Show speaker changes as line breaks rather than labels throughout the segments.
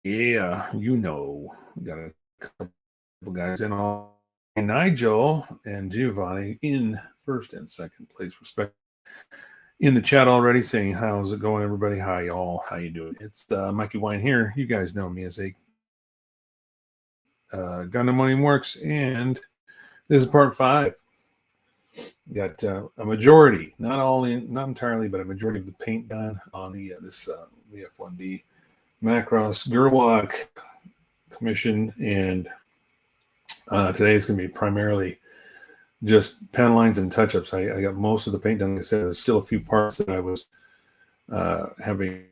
Yeah, we got a couple guys in all. Nigel and Giovanni in first and second place, respect. In the chat already saying, how's it going, everybody? Hi, y'all. How you doing? It's Mikey Wine here. You guys know me as a Gundam Money Works, and this is part 5. We got a majority, not entirely, but a majority of the paint done on the this VF1D Macross Gerwalk commission, and today is going to be primarily just panel lines and touch-ups. I got most of the paint done. Like I said, there's still a few parts that I was having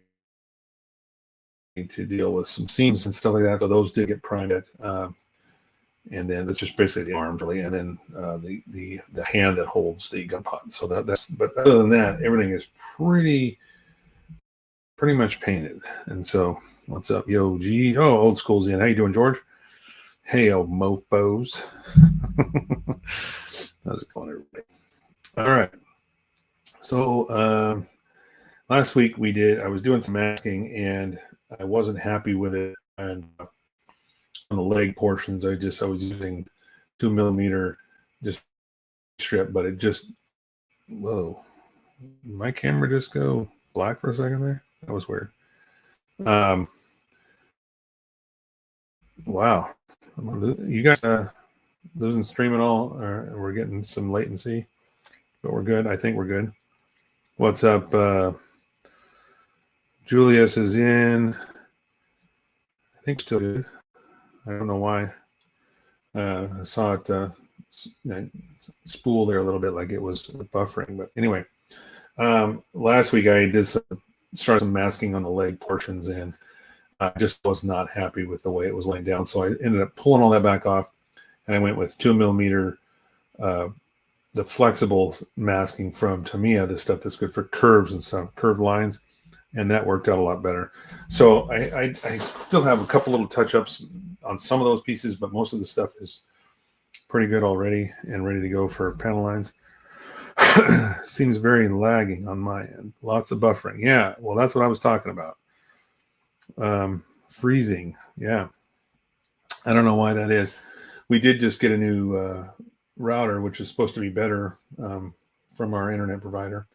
to deal with some seams and stuff like that, so those did get primed. And then that's just basically the arms, really, and then the hand that holds the gun pot. So that's. But other than that, everything is pretty much painted. And so, what's up, yo, G? Oh, old school's in. How you doing, George? Hey, old mofos. How's it going, everybody? All right. So last week I was doing some masking, and I wasn't happy with it. And on the leg portions, I was using 2mm just strip, but it just, whoa, my camera just go black for a second there. That was weird. Wow, you guys losing stream at all? Or we're getting some latency, but we're good. I think we're good. What's up? Julius is in. I think still good. I don't know why. I saw it spool there a little bit, like it was buffering. But anyway, last week I did start some masking on the leg portions, and I just was not happy with the way it was laying down. So I ended up pulling all that back off, and I went with 2mm, the flexible masking from Tamiya, the stuff that's good for curves and some curved lines. And that worked out a lot better. So I still have a couple little touch-ups on some of those pieces, but most of the stuff is pretty good already and ready to go for panel lines. Seems very lagging on my end. Lots of buffering. Yeah, well, that's what I was talking about. Freezing. Yeah. I don't know why that is. We did just get a new router, which is supposed to be better from our internet provider.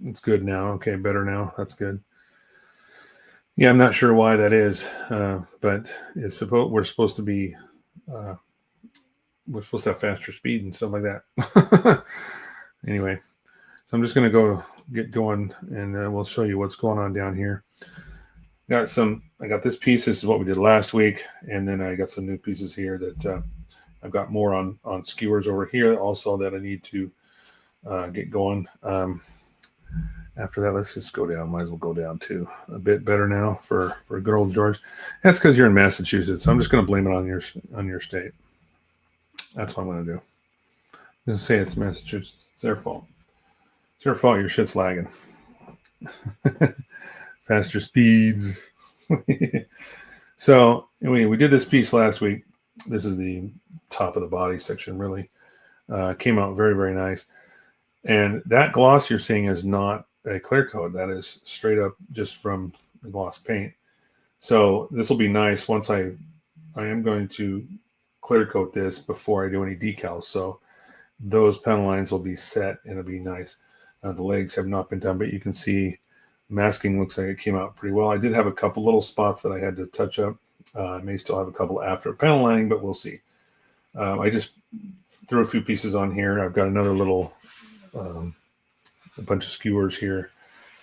It's good now. Okay, better now. That's good. Yeah, I'm not sure why that is, but we're supposed to have faster speed and stuff like that. Anyway, so I'm just going to get going, and we'll show you what's going on down here. I got this piece. This is what we did last week, and then I got some new pieces here that I've got more on skewers over here also that I need to get going. After that, let's just go down. Might as well go down to a bit better now for good old George. That's because you're in Massachusetts. So I'm just going to blame it on your state. That's what I'm going to do. I'm going to say it's Massachusetts. It's their fault. It's your fault. Your shit's lagging. Faster speeds. So anyway, we did this piece last week. This is the top of the body section. Really came out very, very nice. And that gloss you're seeing is not a clear coat. That is straight up just from the gloss paint. So this will be nice once I am going to clear coat this before I do any decals. So those panel lines will be set and it'll be nice. The legs have not been done, but you can see masking looks like it came out pretty well. I did have a couple little spots that I had to touch up. I may still have a couple after panel lining, but we'll see. I just threw a few pieces on here. I've got another little a bunch of skewers here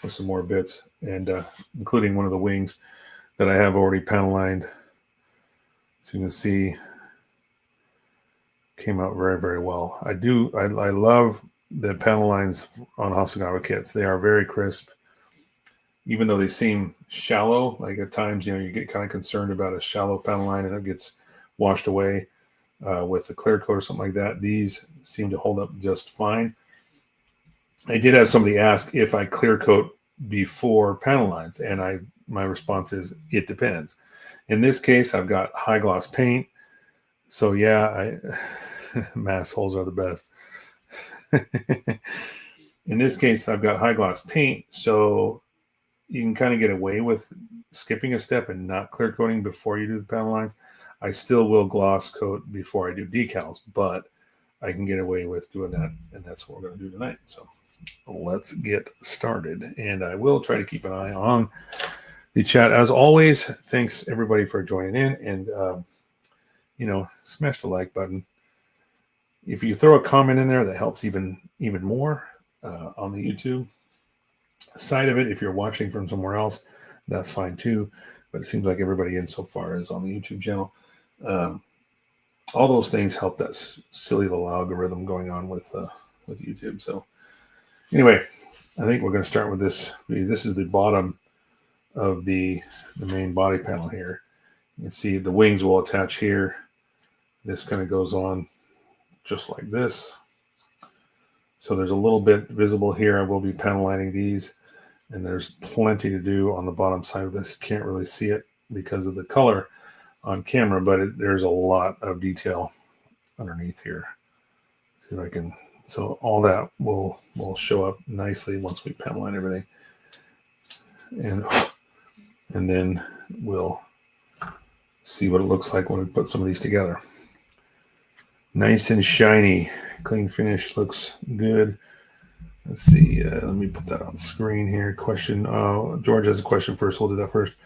with some more bits, and including one of the wings that I have already panel lined. So you can see came out very, very well. I love the panel lines on Hasegawa kits. They are very crisp, even though they seem shallow. Like at times, you get kind of concerned about a shallow panel line and it gets washed away with a clear coat or something like that. These seem to hold up just fine. I did have somebody ask if I clear coat before panel lines, and my response is it depends. In this case, I've got high gloss paint, so yeah, mass holes are the best. In this case, I've got high gloss paint, so you can kind of get away with skipping a step and not clear coating before you do the panel lines. I still will gloss coat before I do decals, but I can get away with doing that, and that's what we're going to do tonight. So let's get started, and I will try to keep an eye on the chat as always. Thanks everybody for joining in, and smash the like button. If you throw a comment in there, that helps even more on the YouTube side of it. If you're watching from somewhere else, that's fine too, but it seems like everybody in so far is on the YouTube channel. All those things help that silly little algorithm going on with YouTube. So anyway, I think we're going to start with this. This is the bottom of the main body panel here. You can see the wings will attach here. This kind of goes on just like this. So there's a little bit visible here. I will be panel lining these, and there's plenty to do on the bottom side of this. You can't really see it because of the color on camera, but there's a lot of detail underneath here. See if I can. So all that will show up nicely once we panel line everything, and then we'll see what it looks like when we put some of these together. Nice and shiny, clean finish, looks good. Let's see. Let me put that on screen here. Question. George has a question first. We'll do that first.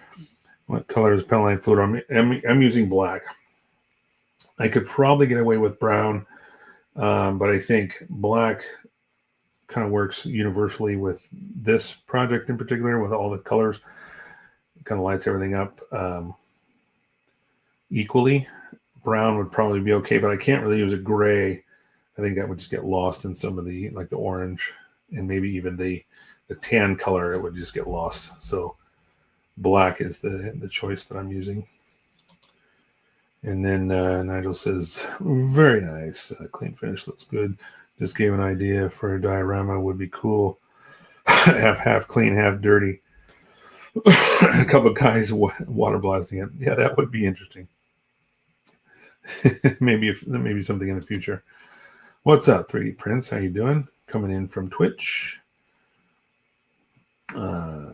What color is panel line fluid? I'm using black. I could probably get away with brown, but I think black kind of works universally with this project in particular, with all the colors. It kind of lights everything up equally. Brown would probably be okay, but I can't really use a gray. I think that would just get lost in some of the, like the orange and maybe even the tan color. It would just get lost. So black is the choice that I'm using. And then Nigel says, very nice. Clean finish, looks good. Just gave an idea for a diorama. Would be cool. Have half clean, half dirty. A couple of guys water blasting it. Yeah, that would be interesting. maybe something in the future. What's up, 3D Prince? How you doing? Coming in from Twitch.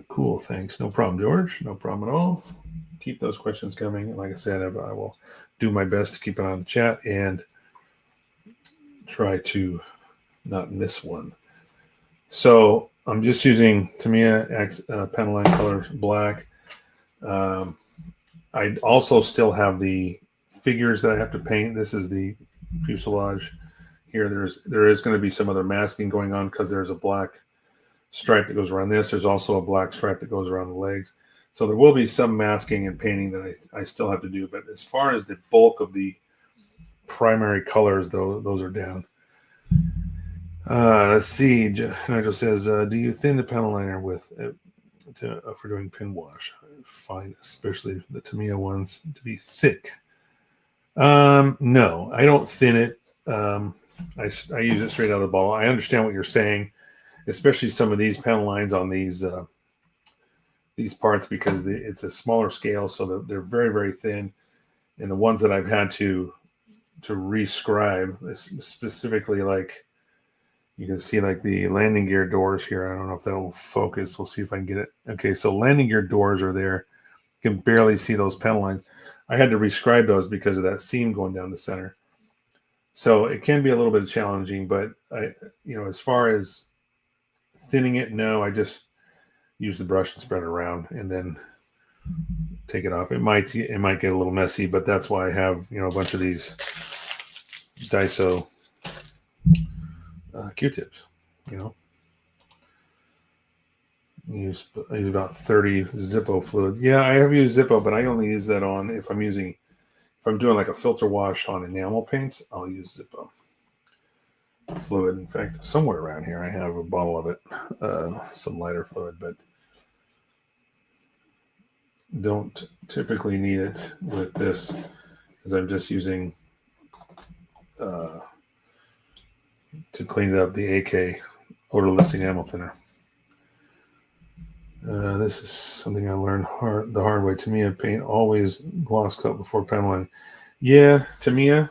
Cool, thanks. No problem, George. No problem at all. Keep those questions coming. Like I said, I will do my best to keep it on the chat and try to not miss one. So I'm just using Tamiya panel line color black. I also still have the figures that I have to paint. This is the fuselage here. There is going to be some other masking going on because there's a black stripe that goes around this. There's also a black stripe that goes around the legs. So there will be some masking and painting that I still have to do. But as far as the bulk of the primary colors, though, those are down. Let's see. Nigel says, do you thin the panel liner for doing pin wash? Fine, especially the Tamiya ones to be thick. No, I don't thin it. I use it straight out of the bottle. I understand what you're saying, especially some of these panel lines on these parts, because it's a smaller scale, so they're very, very thin. And the ones that I've had to rescribe, specifically, like you can see like the landing gear doors here. I don't know if that'll focus. We'll see if I can get it. Okay, so landing gear doors are there. You can barely see those panel lines. I had to rescribe those because of that seam going down the center. So it can be a little bit challenging, but as far as thinning it, no, I just use the brush and spread it around and then take it off. It might get a little messy, but that's why I have a bunch of these Daiso Q-tips. I use about 30 Zippo fluids. Yeah, I have used Zippo, but I only use that on if I'm doing like a filter wash on enamel paints. I'll use Zippo fluid. In fact, somewhere around here I have a bottle of it, some lighter fluid, but don't typically need it with this because I'm just using to clean it up the AK odorless enamel thinner. This is something I learned the hard way. Tamiya paint always gloss coat before paneling. Yeah, Tamiya,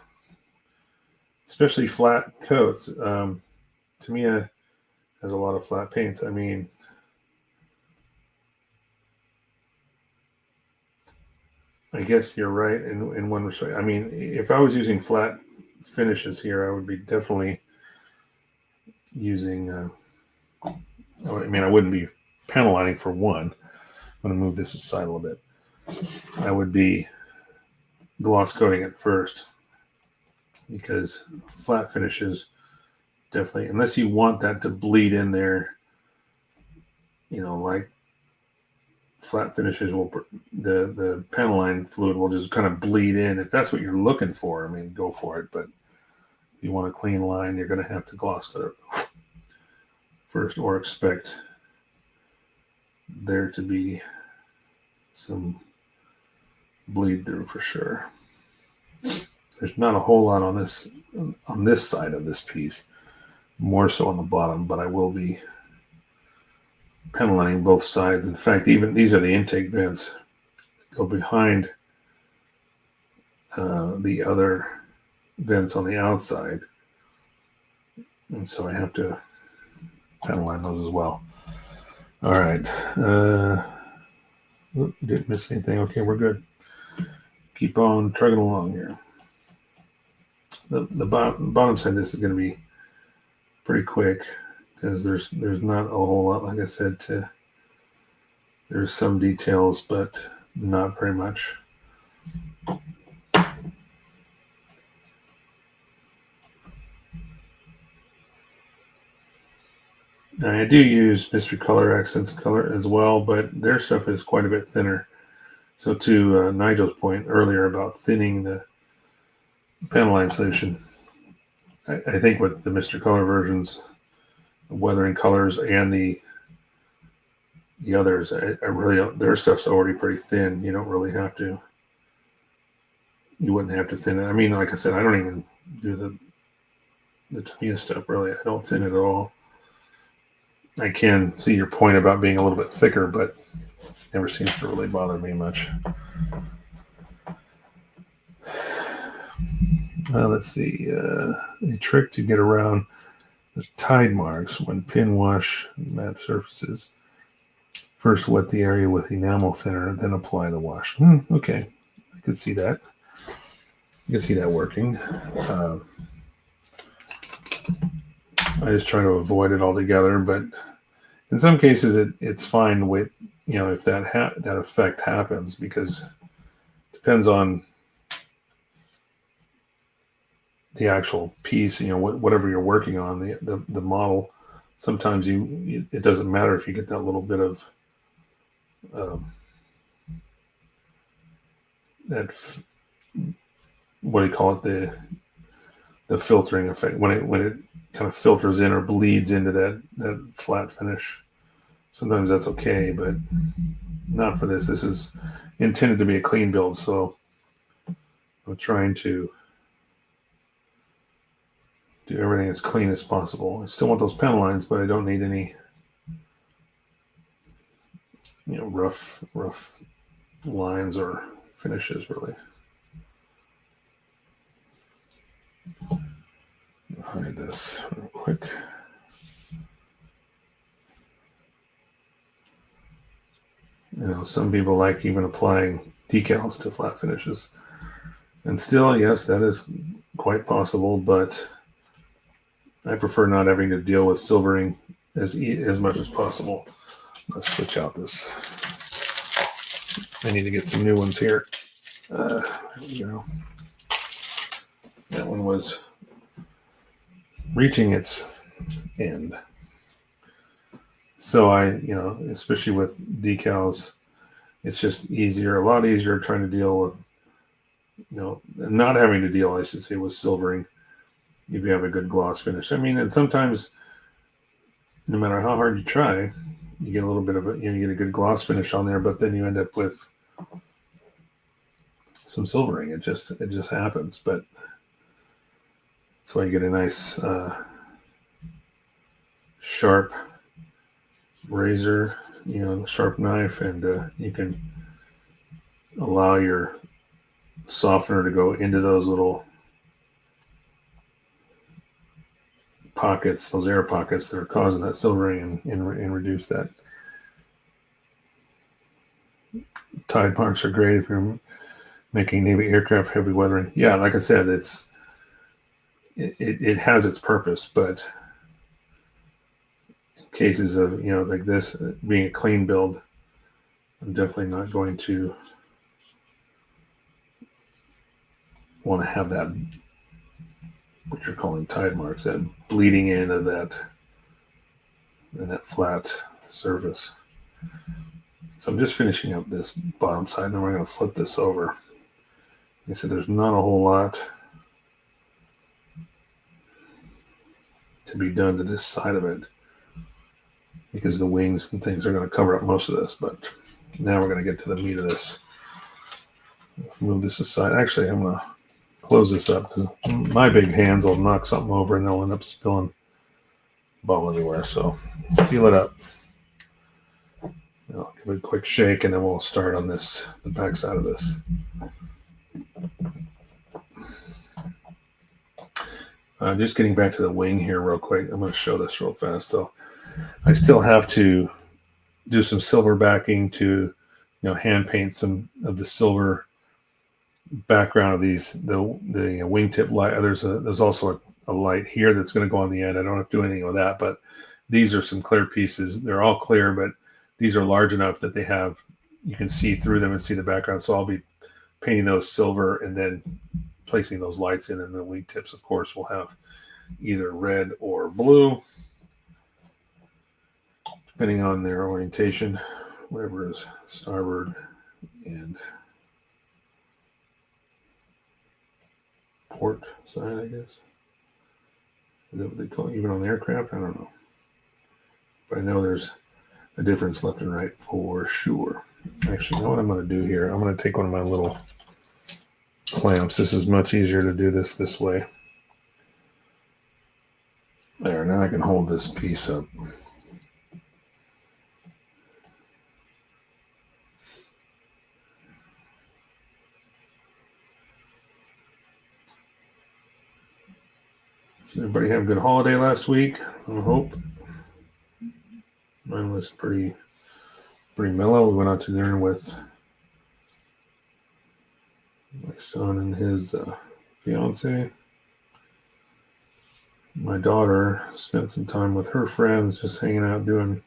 especially flat coats. Tamiya has a lot of flat paints. I mean, I guess you're right in one respect. I mean, if I was using flat finishes here, I would be definitely using. I mean, I wouldn't be panel lining for one. I'm going to move this aside a little bit. I would be gloss coating it first, because flat finishes definitely, unless you want that to bleed in there, like flat finishes will, the panel line fluid will just kind of bleed in. If that's what you're looking for, I mean, go for it. But if you want a clean line, you're going to have to gloss coat it first, or expect there to be some bleed through for sure. There's not a whole lot on this side of this piece, more so on the bottom, but I will be panel lining both sides. In fact, even these are the intake vents that go behind the other vents on the outside, and so I have to panel line those as well. All right. Didn't miss anything. Okay, we're good. Keep on trucking along here. The bottom side of this is going to be pretty quick, because there's not a whole lot, like I said, there's some details, but not very much. Now, I do use Mystery Color Accents Color as well, but their stuff is quite a bit thinner. So to Nigel's point earlier about thinning the panel line solution, I think with the Mystery Color versions, Weathering Colors and the others, I really don't, their stuff's already pretty thin. You don't really have to, you wouldn't have to thin it. I mean, like I said, I don't even do the Tamiya stuff, really. I don't thin it at all. I can see your point about being a little bit thicker, but never seems to really bother me much. Let's see. A trick to get around the tide marks when pin wash matte surfaces. First wet the area with enamel thinner, then apply the wash. Okay, I could see that. I can see that working. I just try to avoid it altogether, but in some cases it's fine with, if that effect happens, because it depends on the actual piece, whatever you're working on, the model. Sometimes it doesn't matter if you get that little bit of that, what do you call it, the filtering effect, when it kind of filters in or bleeds into that flat finish. Sometimes that's okay, but not for this. This is intended to be a clean build, so I'm trying to do everything as clean as possible. I still want those panel lines, but I don't need any rough lines or finishes, really. Hide this real quick. Some people like even applying decals to flat finishes, and still, yes, that is quite possible, but I prefer not having to deal with silvering as much as possible. Let's switch out this. I need to get some new ones here. There we go. That one was reaching its end. So especially with decals, it's just a lot easier trying to deal with, not having to deal, I should say, with silvering if you have a good gloss finish. I mean, and sometimes, no matter how hard you try, you get a little bit of you get a good gloss finish on there, but then you end up with some silvering. It just happens, but that's why you get a nice sharp razor, sharp knife, and you can allow your softener to go into those little pockets, those air pockets that are causing that silvering, and reduce that. Tide marks are great if you're making Navy aircraft heavy weathering. Yeah, like I said, it has its purpose, but in cases of like this being a clean build, I'm definitely not going to want to have that, what you're calling tide marks, that bleeding in of that and that flat surface. So I'm just finishing up this bottom side, and then we're going to flip this over. Like I said, there's not a whole lot to be done to this side of it because the wings and things are going to cover up most of this. But now we're going to get to the meat of this. Move this aside. Actually, I'm going to close this up because my big hands will knock something over and they'll end up spilling ball everywhere. So seal it up. I'll give it a quick shake and then we'll start on this, the back side of this. Just getting back to the wing here real quick. I'm going to show this real fast. So I still have to do some silver backing to, hand paint some of the silver background of these, the wingtip light. There's also a light here that's going to go on the end. I don't have to do anything with that, but these are some clear pieces. They're all clear, but these are large enough that you can see through them and see the background. So I'll be painting those silver and then placing those lights in, and the wingtips, of course, will have either red or blue, depending on their orientation, whatever is starboard and port side, I guess. Is that what they call it, even on the aircraft? I don't know. But I know there's a difference left and right for sure. Actually, you know what I'm going to do here? I'm going to take one of my little clamps. This is much easier to do this way. There, now I can hold this piece up. So everybody have a good holiday last week, I hope. Mine was pretty mellow. We went out to dinner with my son and his fiance. My daughter spent some time with her friends, just hanging out, doing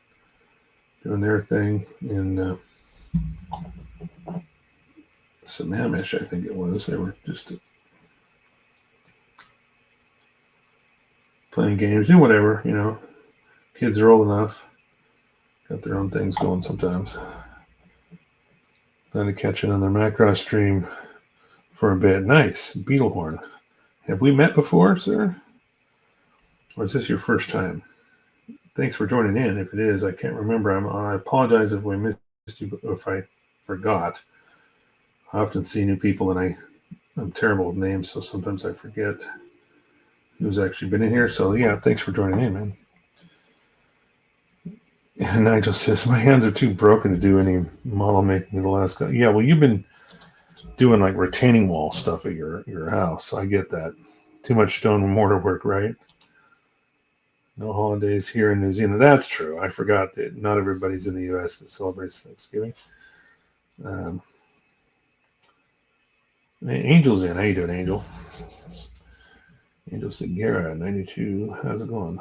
their thing in Sammamish, I think it was. They were just playing games, doing whatever, Kids are old enough, got their own things going sometimes. Trying to catch another Macross stream for a bit. Nice. Beetlehorn. Have we met before, sir? Or is this your first time? Thanks for joining in. If it is, I can't remember. I apologize if we missed you, if I forgot. I often see new people and I'm terrible with names, so sometimes I forget who's actually been in here. So yeah, thanks for joining in, man. And Nigel says, my hands are too broken to do any model making in the last couple. Yeah, well, you've been doing like retaining wall stuff at your house. I get that. Too much stone and mortar work, right? No holidays here in New Zealand. That's true. I forgot that not everybody's in the U.S. that celebrates Thanksgiving. Angel's in. How you doing, Angel? Angel Segura, 92. How's it going?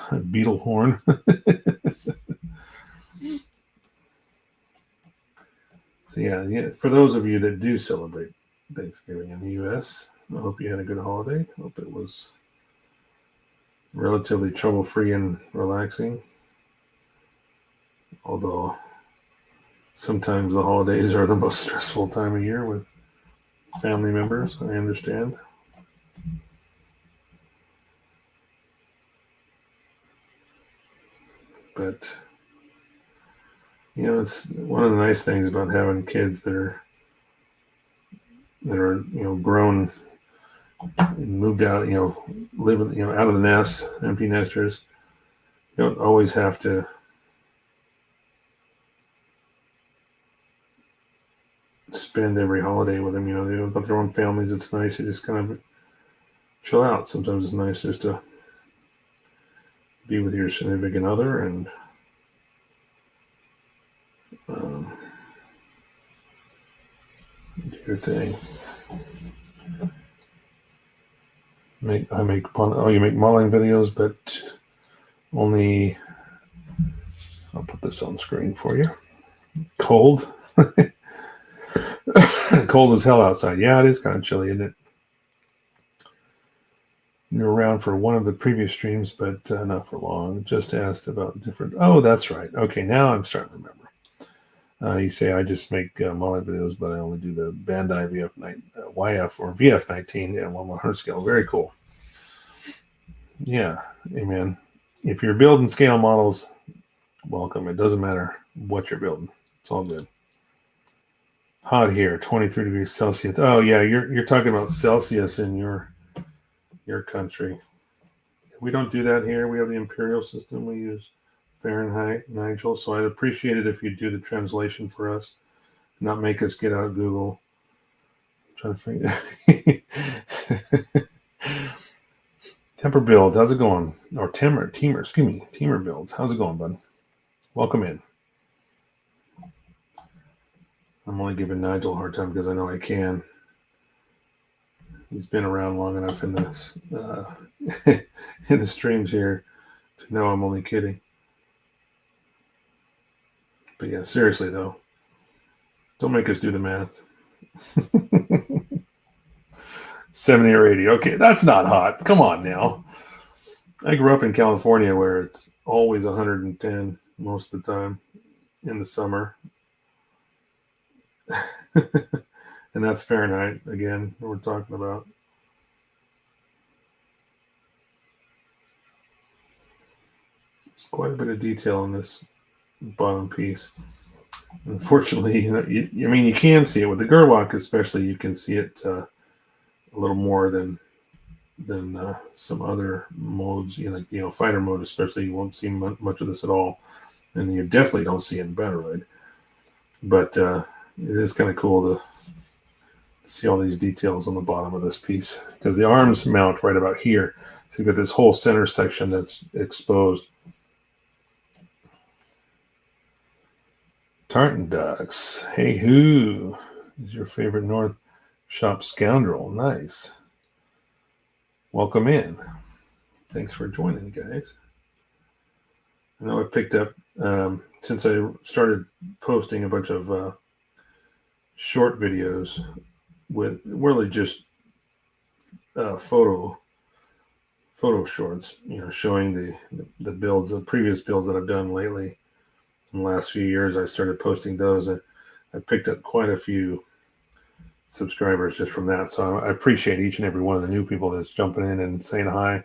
Beetlehorn. So yeah, for those of you that do celebrate Thanksgiving in the U.S., I hope you had a good holiday. Hope it was relatively trouble-free and relaxing. Although sometimes the holidays are the most stressful time of year with family members, I understand. But it's one of the nice things about having kids that are grown and moved out, living, out of the nest, empty nesters. You don't always have to spend every holiday with them. They've got their own families. It's nice to just kind of chill out. Sometimes it's nice just to be with your significant other and your thing. You make modeling videos, but only. I'll put this on screen for you. Cold. Cold as hell outside. Yeah, it is kind of chilly, isn't it? You're around for one of the previous streams, but not for long. Just asked about different. Oh, that's right. Okay, now I'm starting to remember. You say I just make modeling videos, but I only do the Bandai YF or VF19 and 1/100 scale. Very cool. Yeah, hey man. If you're building scale models, welcome. It doesn't matter what you're building. It's all good. Hot here, 23 degrees Celsius. Oh yeah, you're talking about Celsius in your country. We don't do that here. We have the imperial system. We use Fahrenheit, Nigel. So I'd appreciate it if you do the translation for us, not make us get out Google. I'm trying to figure. Temper Builds, how's it going? Or Teamer Builds, how's it going, bud? Welcome in. I'm only giving Nigel a hard time because I know I can. He's been around long enough in this in the streams here to know I'm only kidding. But yeah, seriously though, don't make us do the math. 70 or 80. Okay, that's not hot. Come on now. I grew up in California where it's always 110 most of the time in the summer. And that's Fahrenheit, again, we're talking about. There's quite a bit of detail in this bottom piece. Unfortunately, you can see it with the Gerwalk, especially. You can see it a little more than some other modes. Fighter mode, especially, you won't see much of this at all, and you definitely don't see it in Battleroid. But it is kind of cool to see all these details on the bottom of this piece because the arms mount right about here. So you've got this whole center section that's exposed. Tartan Ducks. Hey, who is your favorite North Shop scoundrel? Nice. Welcome in. Thanks for joining, guys. I know I picked up, since I started posting a bunch of short videos with really just photo shorts, showing the builds, the previous builds that I've done lately. In the last few years, I started posting those, and I picked up quite a few subscribers just from that. So I appreciate each and every one of the new people that's jumping in and saying hi.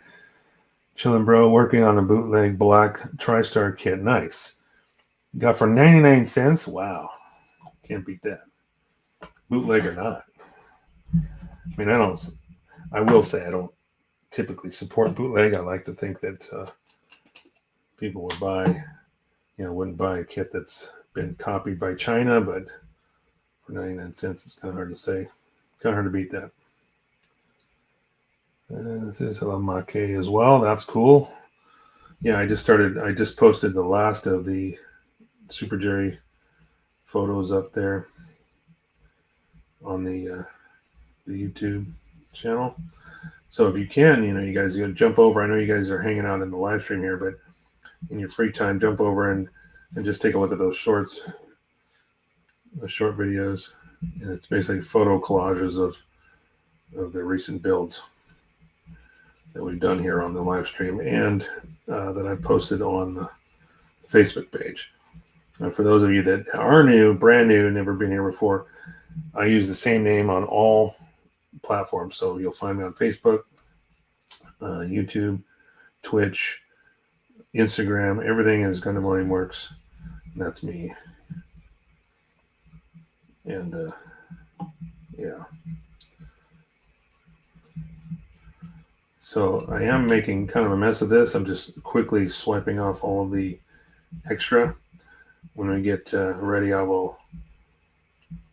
Chillin', bro. Working on a bootleg black TriStar kit. Nice. Got for 99 cents. Wow. Can't beat that. Bootleg or not. I mean, I will say I don't typically support bootleg. I like to think that people would wouldn't buy a kit that's been copied by China, but for 99 cents, it's kind of hard to say. Kind of hard to beat that. This is Halamake as well. That's cool. Yeah, I just posted the last of the Super Jerry photos up there on the YouTube channel. So if you can, you guys jump over. I know you guys are hanging out in the live stream here, but in your free time, jump over and just take a look at those shorts, the short videos. And it's basically photo collages of the recent builds that we've done here on the live stream and that I posted on the Facebook page. For those of you that are new, brand new, never been here before, I use the same name on all platforms. So you'll find me on Facebook, YouTube, Twitch, Instagram. Everything is Gundam Learning Works. That's me. And yeah. So I am making kind of a mess of this. I'm just quickly swiping off all of the extra. When we get ready,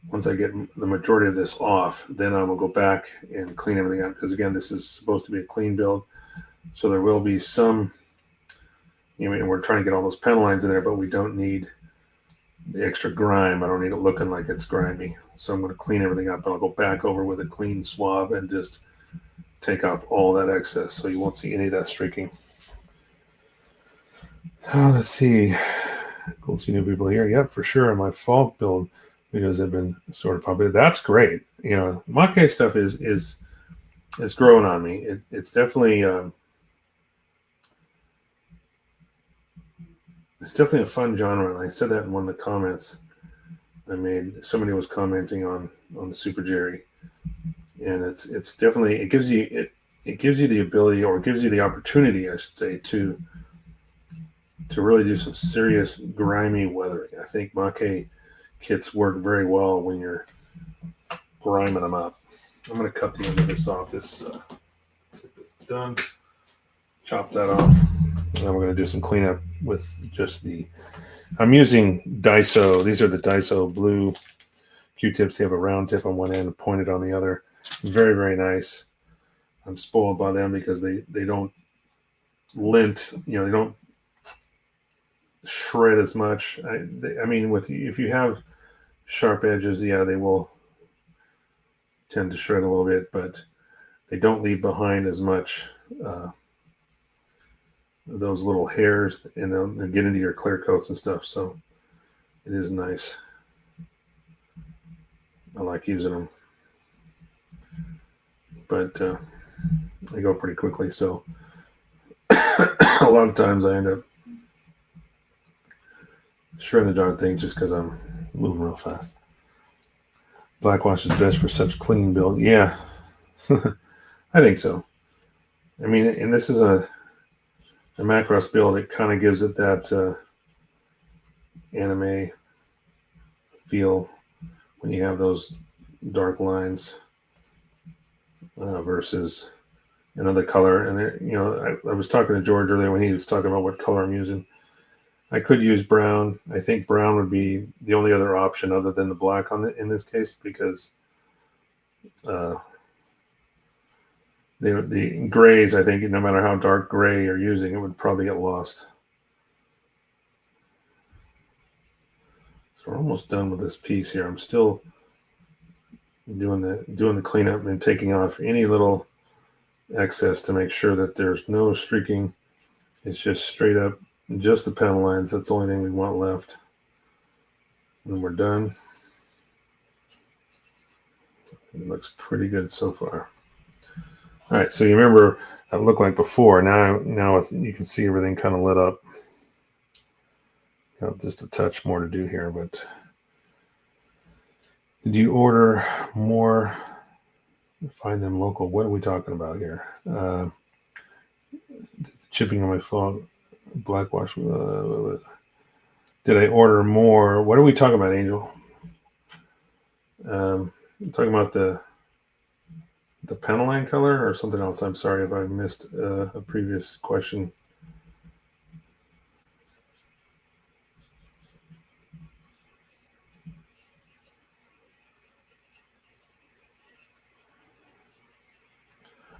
once I get the majority of this off, then I will go back and clean everything out. Because again, this is supposed to be a clean build. So there will be some, we're trying to get all those panel lines in there, but we don't need the extra grime. I don't need it looking like it's grimy. So I'm going to clean everything up, and I'll go back over with a clean swab and just take off all that excess so you won't see any of that streaking. Let's see. Cool to see new people here. Yep, for sure. My fall build videos have been sort of popular. That's great. You know, Mach stuff is growing on me. It's definitely it's definitely a fun genre. And I said that in one of the comments I made. Somebody was commenting on the Super Jerry, and it's definitely it gives you the ability, or it gives you the opportunity, I should say, to really do some serious grimy weathering. I think Mach kits work very well when you're griming them up. I'm going to cut the end of this off. This done. Chop that off. And then we're going to do some cleanup with just I'm using Daiso. These are the Daiso blue Q-tips. They have a round tip on one end, pointed on the other. Very, very nice. I'm spoiled by them because they don't lint. You know, they don't shred as much. I mean, if you have sharp edges, yeah, they will tend to shred a little bit, but they don't leave behind as much those little hairs, and they'll get into your clear coats and stuff. So it is nice. I like using them, but they go pretty quickly. So a lot of times I end up shredding the darn thing just because I'm moving real fast. Blackwash is best for such clean build. Yeah, I think so. I mean, and this is a Macross build. It kind of gives it that anime feel when you have those dark lines versus another color. And you know, I was talking to George earlier when he was talking about what color I'm using. I could use brown. I think brown would be the only other option other than the black in this case, because the grays, I think, no matter how dark gray you're using, it would probably get lost. So we're almost done with this piece here. I'm still doing the cleanup and taking off any little excess to make sure that there's no streaking. It's just straight up just the panel lines. That's the only thing we want left. And we're done. It looks pretty good so far. All right, so you remember that looked like before. Now you can see everything kind of lit up. Got just a touch more to do here, but did you order more? Find them local. What are we talking about here? Chipping on my phone. Blackwash. Did I order more? What are we talking about, Angel? Talking about the panel line color or something else? I'm sorry if I missed a previous question.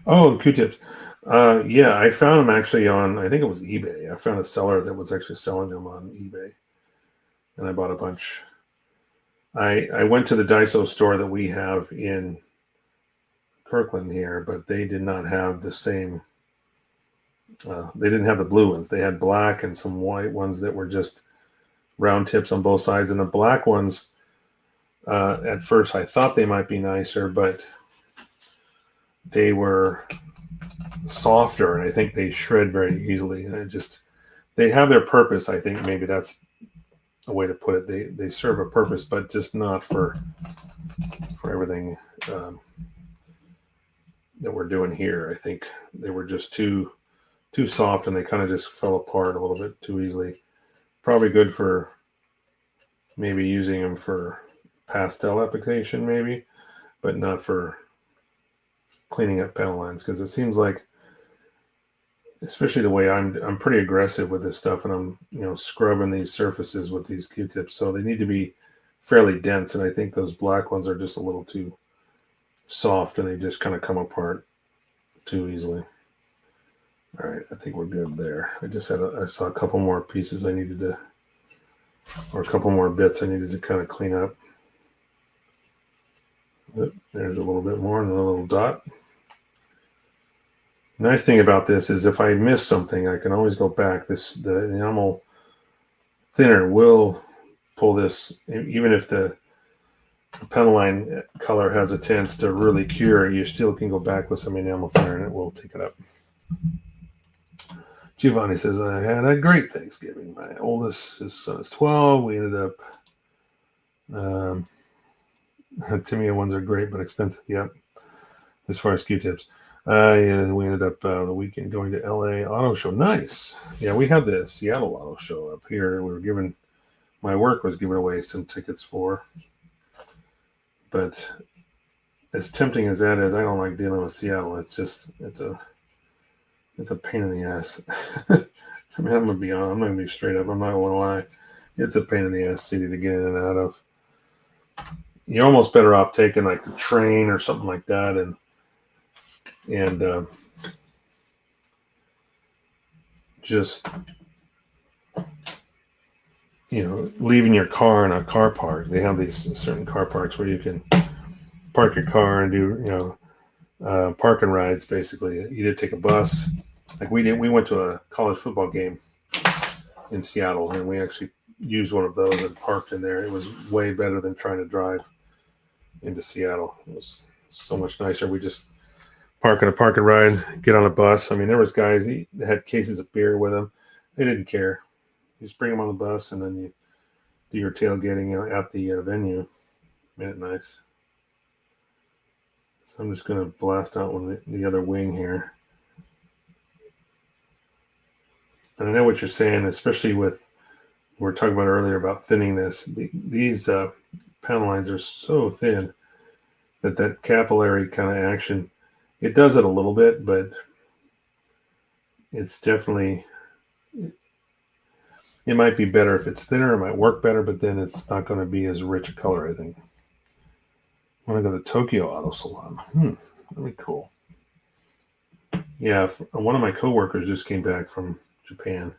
Oh, Q-tips. Yeah, I found them actually on, I think it was eBay. I found a seller that was actually selling them on eBay, and I bought a bunch. I went to the Daiso store that we have in Kirkland here, but they did not have the same. They didn't have the blue ones. They had black and some white ones that were just round tips on both sides. And the black ones, at first, I thought they might be nicer, but they were softer, and I think they shred very easily. And they have their purpose. I think maybe that's a way to put it. They serve a purpose, but just not for everything that we're doing here. I think they were just too soft, and they kind of just fell apart a little bit too easily. Probably good for maybe using them for pastel application, maybe, but not for cleaning up panel lines, because it seems like, especially the way I'm pretty aggressive with this stuff, and I'm scrubbing these surfaces with these Q-tips, so they need to be fairly dense, and I think those black ones are just a little too soft, and they just kind of come apart too easily. All right, I think we're good there. I saw a couple more pieces I needed to or a couple more bits I needed to kind of clean up. But there's a little bit more and a little dot. Nice thing about this is if I miss something, I can always go back. The enamel thinner will pull this, even if the panel line color has a tendency to really cure, you still can go back with some enamel thinner and it will take it up. Giovanni says, I had a great Thanksgiving. My oldest, his son is 12. We ended up, Tamiya ones are great but expensive. Yep. As far as Q-tips. And we ended up the weekend going to LA Auto Show. Nice. Yeah, we had the Seattle Auto Show up here. My work was giving away some tickets for. But as tempting as that is, I don't like dealing with Seattle. It's a pain in the ass. I mean, I'm gonna be straight up. I'm not gonna lie. It's a pain in the ass city to get in and out of. You're almost better off taking like the train or something like that, and just leaving your car in a car park. They have these certain car parks where you can park your car and do parking rides. Basically, you either take a bus. Like we went to a college football game in Seattle, and we actually used one of those and parked in there. It was way better than trying to drive into Seattle. It was so much nicer. We just park in a parking ride, get on a bus. I mean, there was guys that had cases of beer with them. They didn't care. You just bring them on the bus, and then you do your tailgating at the venue. Made it nice. So I'm just going to blast out the other wing here. And I know what you're saying, especially with we were talking about earlier about thinning this. These panel lines are so thin that capillary kind of action, it does it a little bit, but it's definitely, it might be better if it's thinner. It might work better, but then it's not going to be as rich a color, I think. I want to go to Tokyo Auto Salon. That'd be cool. Yeah, one of my coworkers just came back from Japan.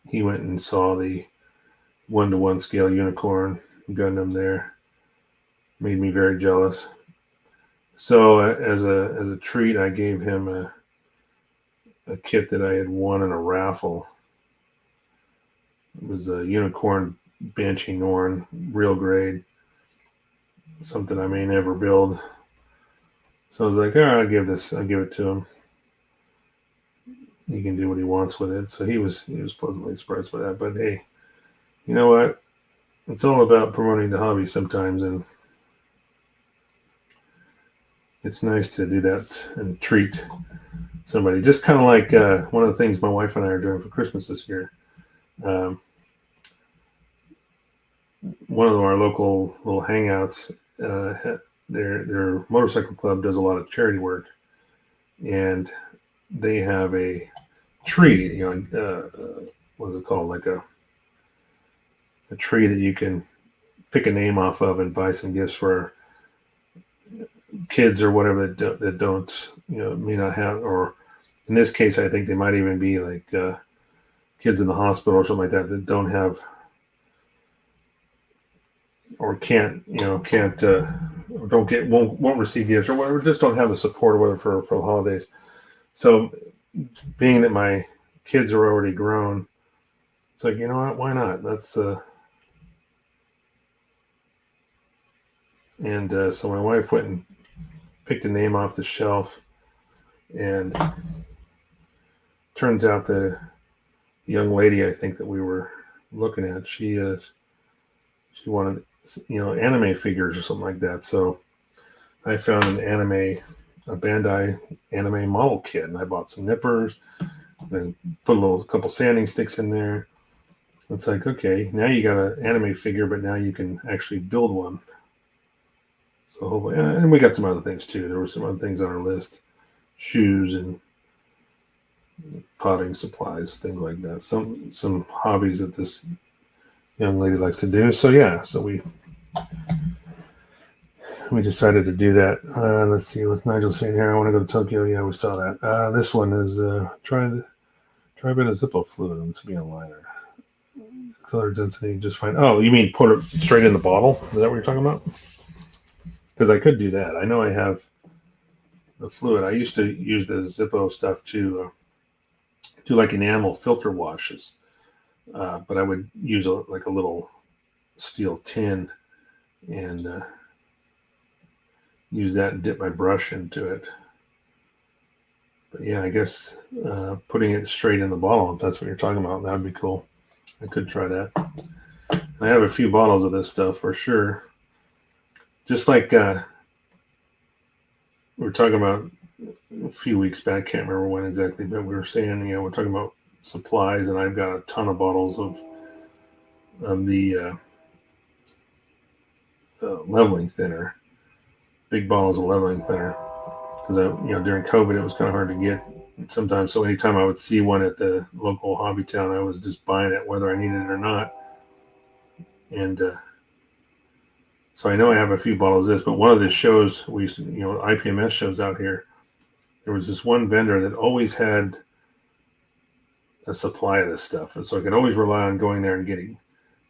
He went and saw the 1-to-1 scale unicorn Gundam there. Made me very jealous. So as a treat, I gave him a kit that I had won in a raffle. It was a unicorn Banshee Norn, real grade. Something I may never build. So I was like, all right, I'll give it to him. He can do what he wants with it. So he was pleasantly surprised by that. But hey, you know what? It's all about promoting the hobby sometimes, and it's nice to do that and treat somebody. Just kind of like one of the things my wife and I are doing for Christmas this year. One of our local little hangouts, their motorcycle club does a lot of charity work, and they have a tree, what is it called? Like a tree that you can pick a name off of and buy some gifts for kids or whatever that don't, may not have, or in this case, I think they might even be like kids in the hospital or something like that don't have or won't receive gifts or whatever, just don't have the support or whatever for the holidays. So being that my kids are already grown, it's like, you know what, why not? That's and so my wife went and picked a name off the shelf, and turns out the young lady I think that we were looking at, she wanted anime figures or something like that. So I found a Bandai anime model kit, and I bought some nippers and put a couple sanding sticks in there. It's like, okay, now you got an anime figure, but now you can actually build one. So hopefully, and we got some other things too. There were some other things on our list, shoes and potting supplies, things like that. Some hobbies that this young lady likes to do. So yeah, so we decided to do that. Let's see what Nigel's saying here. I want to go to Tokyo. Yeah, we saw that. This one is try a bit of Zippo fluid to be a liner. color density just fine. Oh, you mean put it straight in the bottle? Is that what you're talking about? Because I could do that. I know I have the fluid. I used to use the Zippo stuff to do like enamel filter washes, but I would use like a little steel tin and use that and dip my brush into it. But yeah, I guess putting it straight in the bottle, if that's what you're talking about, that would be cool. I could try that. I have a few bottles of this stuff for sure. Just like we were talking about a few weeks back, can't remember when exactly, but we were saying, we're talking about supplies, and I've got a ton of bottles of the leveling thinner, big bottles of leveling thinner. Because during COVID, it was kind of hard to get sometimes. So anytime I would see one at the local hobby town, I was just buying it, whether I needed it or not. And so I know I have a few bottles of this, but one of the shows we used to, IPMS shows out here, there was this one vendor that always had a supply of this stuff. And so I could always rely on going there and getting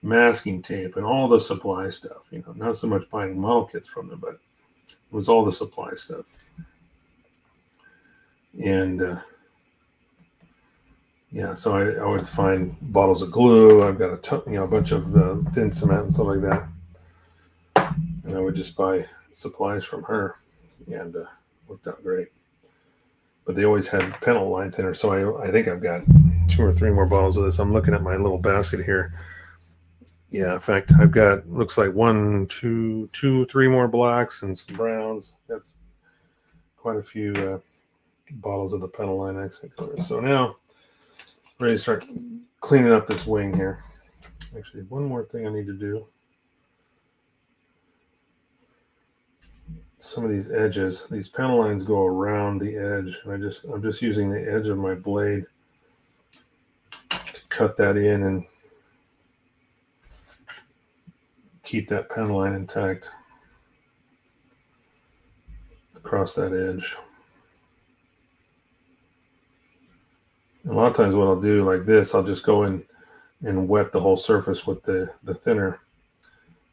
masking tape and all the supply stuff, not so much buying model kits from them, but it was all the supply stuff. And so I would find bottles of glue. I've got a bunch of thin cement and stuff like that, and I would just buy supplies from her, and worked out great. But they always had panel line thinner, so I think I've got 2 or 3 more bottles of this. I'm looking at my little basket here. Yeah, in fact, I've got, looks like 1, 2, 3 more blacks and some browns. That's quite a few bottles of the panel line accent colors. So now, ready to start cleaning up this wing here. Actually, one more thing I need to do. Some of these edges, these panel lines go around the edge, and I'm just using the edge of my blade to cut that in and keep that panel line intact across that edge. And a lot of times what I'll do like this, I'll just go in and wet the whole surface with the thinner,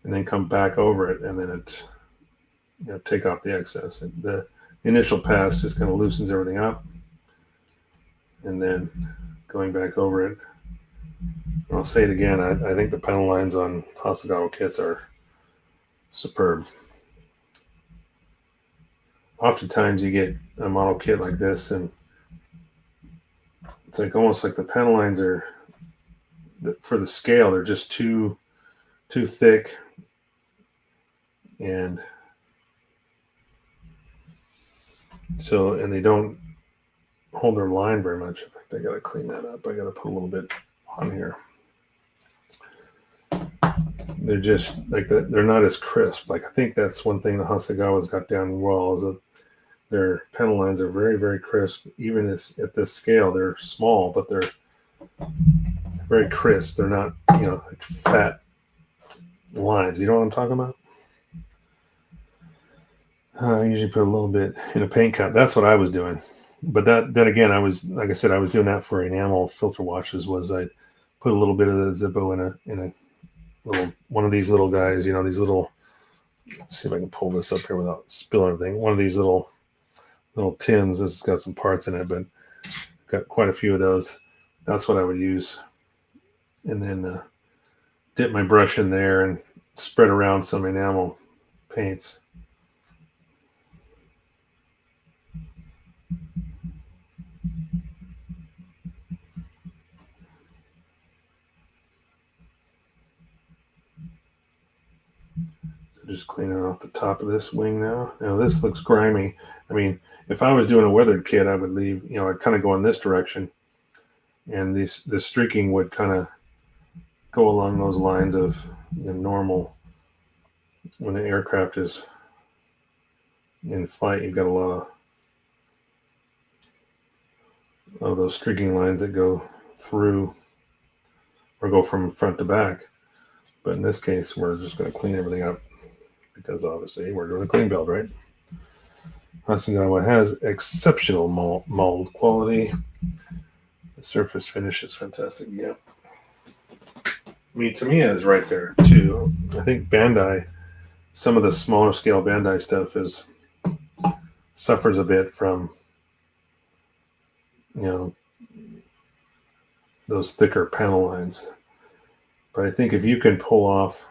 and then come back over it, and then it take off the excess. And the initial pass just kind of loosens everything up, and then going back over it. I'll say it again, I think the panel lines on Hasegawa kits are superb. Oftentimes you get a model kit like this, and it's like almost like the panel lines are, for the scale, they're just too thick, and they don't hold their line very much. In fact, I gotta clean that up. I gotta put a little bit on here. They're just like that. They're not as crisp. Like, I think that's one thing the Hasegawa's got down well, is that their panel lines are very, very crisp. Even at this scale, they're small, but they're very crisp. They're not, like fat lines. You know what I'm talking about? I usually put a little bit in a paint cup. That's what I was doing. But then again, I was, like I said, I was doing that for enamel filter washes. Was I put a little bit of the Zippo in a little one of these little guys. These little. Let's see if I can pull this up here without spilling everything. One of these little tins. This has got some parts in it, but got quite a few of those. That's what I would use, and then dip my brush in there and spread around some enamel paints. Just cleaning off the top of this wing now. Now this looks grimy. I mean, if I was doing a weathered kit, I would leave, I'd kind of go in this direction, and the streaking would kind of go along those lines of normal. When the aircraft is in flight, you've got a lot of those streaking lines that go through or go from front to back. But in this case, we're just going to clean everything up, because obviously we're doing a clean build, right? Hasegawa has exceptional mold quality. The surface finish is fantastic. Yeah. I mean, Tamiya is right there too. I think Bandai, some of the smaller scale Bandai stuff suffers a bit from, you know, those thicker panel lines. But I think if you can pull off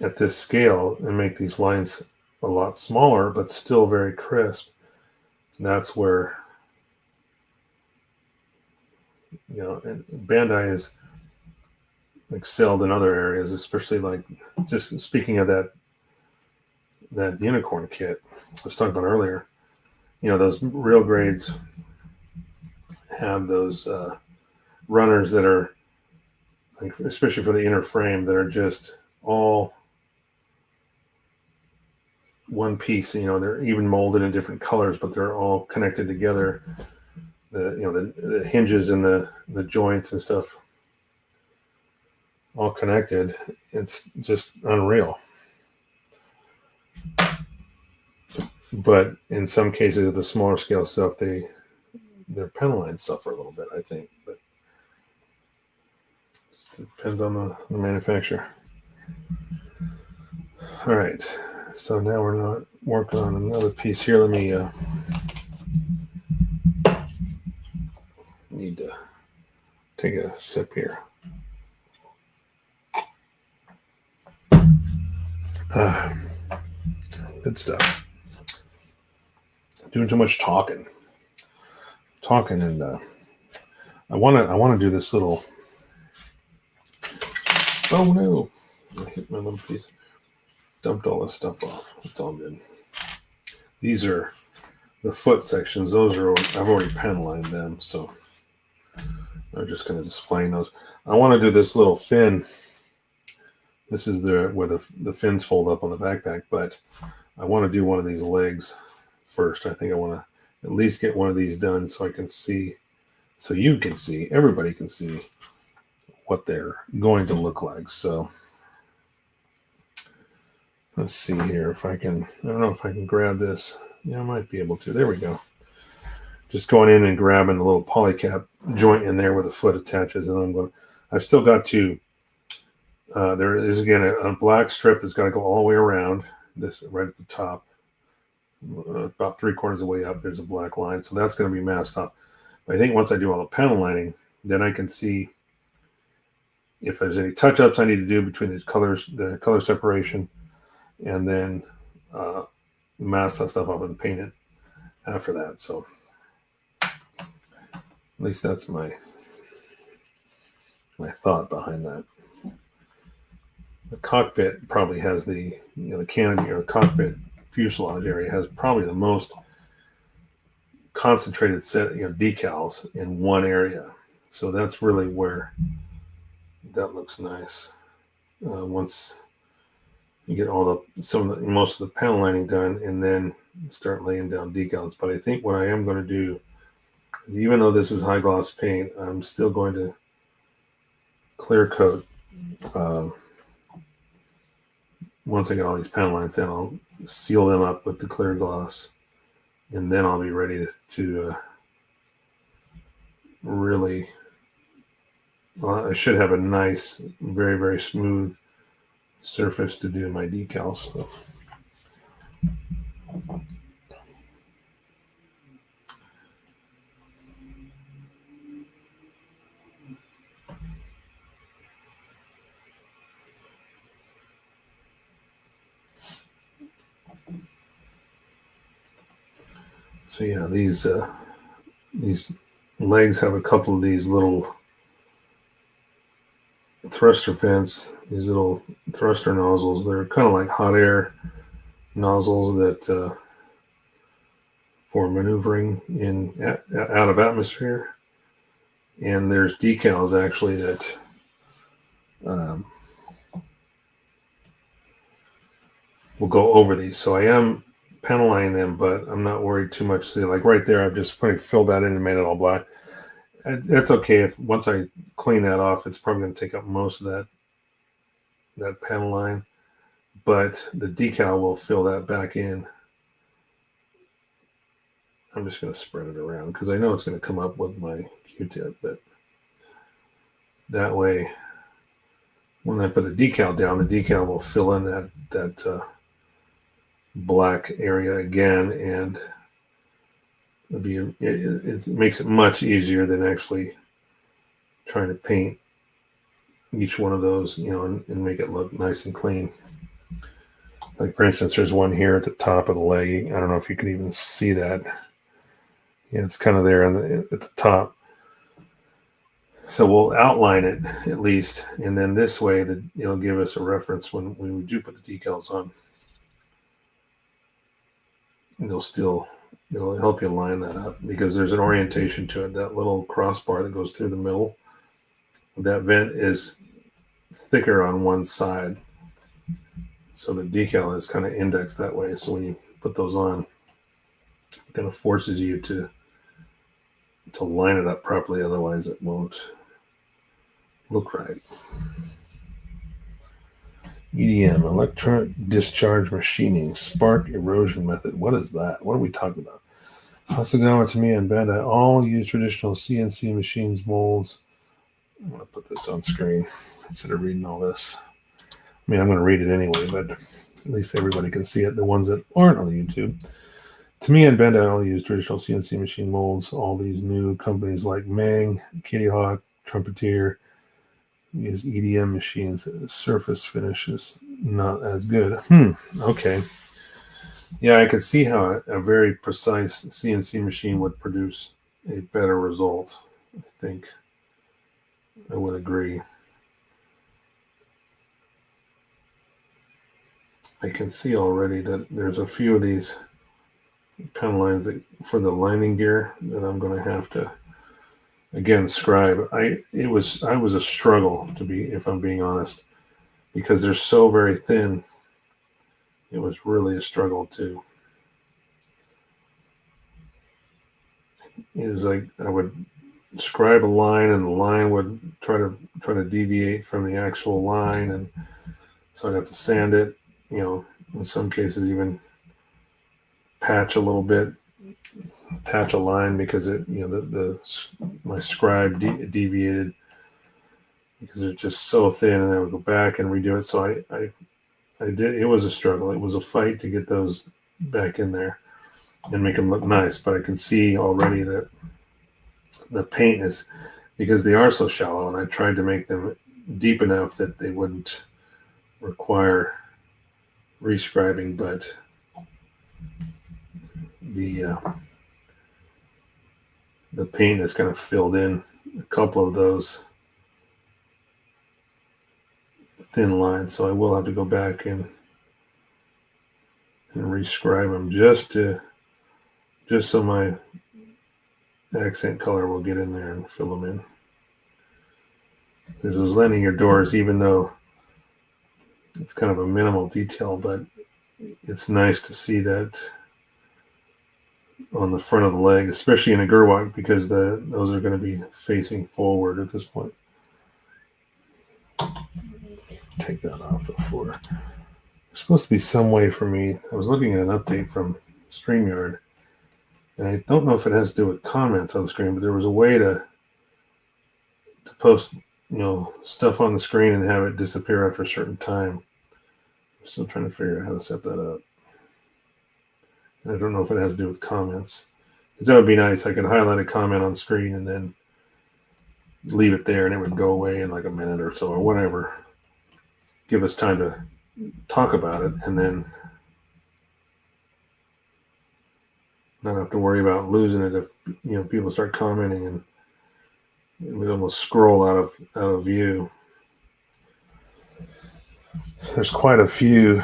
at this scale and make these lines a lot smaller, but still very crisp, that's where, you know, and Bandai is excelled in other areas, especially like, just speaking of that unicorn kit I was talking about earlier. You know, those real grades have those runners that are, like, especially for the inner frame, that are just all one piece. You know, they're even molded in different colors, but they're all connected together. The hinges and the joints and stuff, all connected. It's just unreal. But in some cases, the smaller scale stuff, their panel lines suffer a little bit, I think. But it depends on the manufacturer. All right, so now we're not working on another piece here. Let me need to take a sip here. Good stuff. Doing too much talking, and I want to do this little. Oh no! I hit my little piece. Dumped all this stuff off. It's all good. These are the foot sections. Those are, I've already panel lined them, so I'm just going to display those. I want to do this little fin. This is where the fins fold up on the backpack, but I want to do one of these legs first. I think I want to at least get one of these done so I can see, so you can see, everybody can see what they're going to look like. So let's see here if I can, I don't know if I can grab this. Yeah, I might be able to. There we go. Just going in and grabbing the little polycap joint in there where the foot attaches. And I've still got to, there is again a black strip that's got to go all the way around this right at the top. About 3/4 of the way up, there's a black line. So that's going to be masked up. But I think once I do all the panel lining, then I can see if there's any touch-ups I need to do between these colors, the color separation, and then mask that stuff up and paint it after that. So at least that's my thought behind that. The cockpit probably has the canopy, or cockpit fuselage area has probably the most concentrated set decals in one area. So that's really where that looks nice. Once you get most of the panel lining done, and then start laying down decals. But I think what I am going to do is, even though this is high gloss paint, I'm still going to clear coat. Once I get all these panel lines in, I'll seal them up with the clear gloss, and then I'll be ready to really. I should have a nice, very, very smooth surface to do my decals. So yeah, these legs have a couple of these little thruster vents, these little thruster nozzles. They're kind of like hot air nozzles that for maneuvering out of atmosphere. And there's decals actually that will go over these. So I am panel lining them, but I'm not worried too much. See, like right there, I've just filled that in and made it all black. It's okay if once I clean that off, it's probably going to take up most of that panel line, but the decal will fill that back in. I'm just going to spread it around because I know it's going to come up with my Q-tip, but That way, when I put the decal down, the decal will fill in that black area again, and it makes it much easier than actually trying to paint each one of those, and make it look nice and clean. Like, for instance, there's one here at the top of the leg. I don't know if you can even see that. Yeah, it's kind of there at the top. So we'll outline it at least, and then this way that it'll give us a reference when we do put the decals on. And it'll help you line that up, because there's an orientation to it. That little crossbar that goes through the middle, that vent is thicker on one side. So the decal is kind of indexed that way. So when you put those on, it kind of forces you to line it up properly. Otherwise, it won't look right. EDM, electronic discharge machining, spark erosion method. What is that? What are we talking about? Hasegawa, Tunein, and Bandai all use traditional CNC machines, molds. I'm going to put this on screen instead of reading all this. I mean, I'm going to read it anyway, but at least everybody can see it, the ones that aren't on YouTube. Tunein and Bandai all use traditional CNC machine molds. All these new companies like Mang, Kitty Hawk, Trumpeter use EDM machines. The surface finish is not as good. Okay. Yeah, I could see how a very precise CNC machine would produce a better result. I think I would agree. I can see already that there's a few of these pen lines for the lining gear that I'm going to have to again scribe. It was a struggle, if I'm being honest, because they're so very thin. It was really a struggle too. It was like I would scribe a line, and the line would try to deviate from the actual line, and so I'd have to sand it. In some cases even patch a little bit, patch a line, because my scribe deviated because it's just so thin, and I would go back and redo it. So I did. It was a struggle. It was a fight to get those back in there and make them look nice. But I can see already that the paint is, because they are so shallow, and I tried to make them deep enough that they wouldn't require rescribing, but the paint is kind of filled in a couple of those thin lines, so I will have to go back and rescribe them just so my accent color will get in there and fill them in. Because those linear doors, even though it's kind of a minimal detail, but it's nice to see that on the front of the leg, especially in a Gerwalk, because those are going to be facing forward at this point. Take that off before. There's supposed to be some way for me. I was looking at an update from StreamYard, and I don't know if it has to do with comments on the screen, but there was a way to post stuff on the screen and have it disappear after a certain time. I'm still trying to figure out how to set that up. And I don't know if it has to do with comments, because that would be nice. I could highlight a comment on screen and then leave it there, and it would go away in like a minute or so or whatever. Give us time to talk about it, and then not have to worry about losing it if people start commenting and it would almost scroll out of view. There's quite a few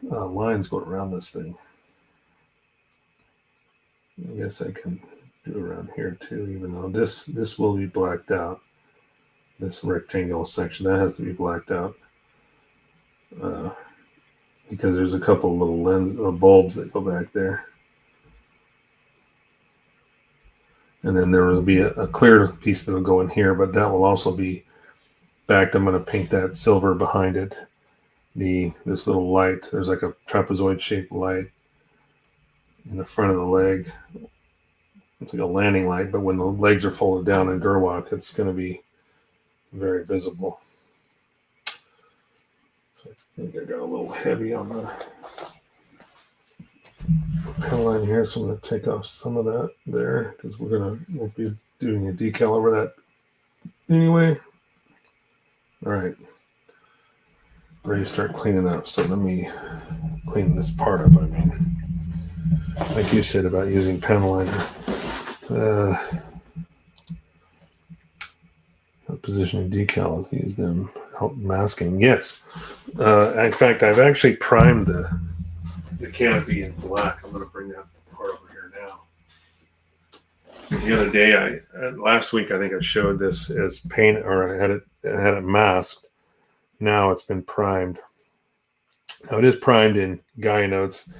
lines going around this thing. I guess I can do around here too, even though this will be blacked out. This rectangle section, that has to be blacked out. Because there's a couple little bulbs that go back there. And then there will be a clear piece that will go in here, but that will also be backed. I'm going to paint that silver behind it. This little light, there's like a trapezoid shaped light in the front of the leg. It's like a landing light, but when the legs are folded down in Gerwalk, it's going to be very visible. So I think I got a little heavy on the pen line here, so I'm going to take off some of that there because we'll be doing a decal over that anyway. All right, ready to start cleaning up. So let me clean this part up. I mean, like you said about using pen liner, positioning decals, use them help masking. Yes, in fact, I've actually primed the canopy in black. I'm going to bring that part over here now. So the other day, last week, I think I showed this as paint, or I had it masked. Now it's been primed. Now it is primed in Gaia Notes.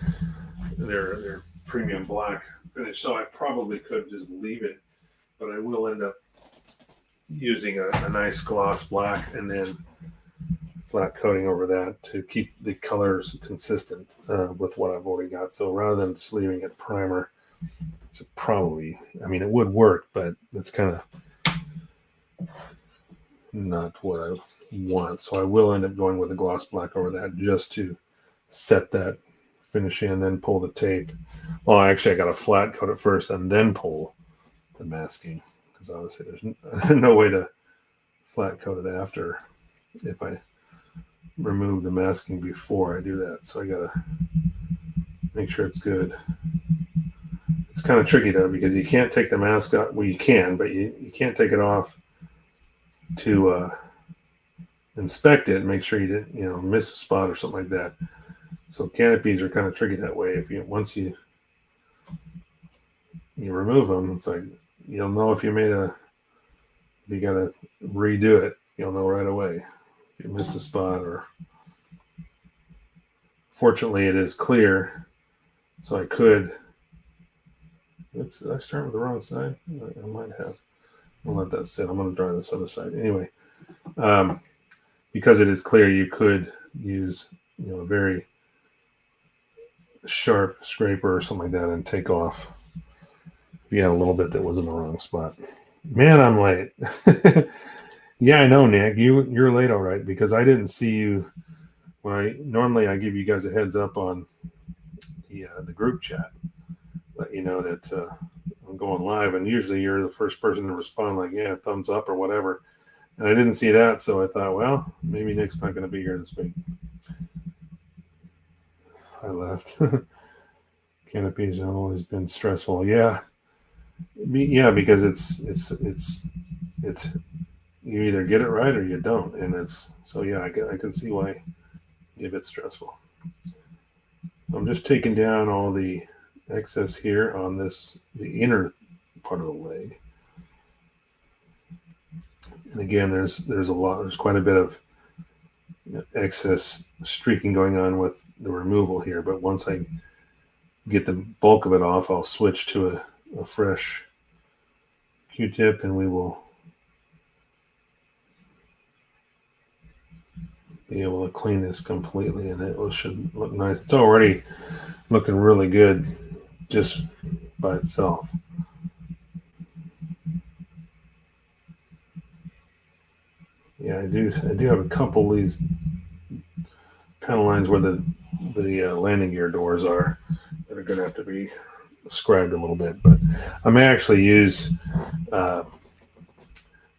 They're premium black finish, so I probably could just leave it, but I will end up using a nice gloss black and then flat coating over that to keep the colors consistent with what I've already got. So rather than just leaving it primer, which probably, I mean, it would work, but it's kind of not what I want. So I will end up going with a gloss black over that just to set that finish in, then pull the tape. Well, actually, I got to flat coat it first and then pull the masking, because obviously there's no way to flat coat it after if I remove the masking before I do that. So I got to make sure it's good. It's kind of tricky though, because you can't take the mask off. Well, you can, but you can't take it off to inspect it and make sure you didn't miss a spot or something like that. So canopies are kind of tricky that way. Once you remove them, it's like you'll know if you got to redo it. You'll know right away if you missed a spot. Or fortunately, it is clear, so I could. Oops, did I start with the wrong side? I might have. I'll let that sit. I'm going to dry this other side anyway. Because it is clear, you could use a very sharp scraper or something like that and take off if you had a little bit that was in the wrong spot. Man, I'm late. Yeah, I know, Nick. You're late, all right, because I didn't see you when normally I give you guys a heads up on the group chat, let you know that I'm going live, and usually you're the first person to respond, like, yeah, thumbs up or whatever. And I didn't see that, so I thought, well, maybe Nick's not going to be here this week. I left. Canopies have always been stressful. Yeah, because it's you either get it right or you don't, and I can see why it gets stressful. So I'm just taking down all the excess here on the inner part of the leg. And again, there's quite a bit of excess streaking going on with the removal here. But once I get the bulk of it off, I'll switch to a fresh Q-tip, and we will be able to clean this completely, and it should look nice. It's already looking really good just by itself. Yeah, I do have a couple of these panel lines where the landing gear doors are that are going to have to be scribed a little bit, but I may actually use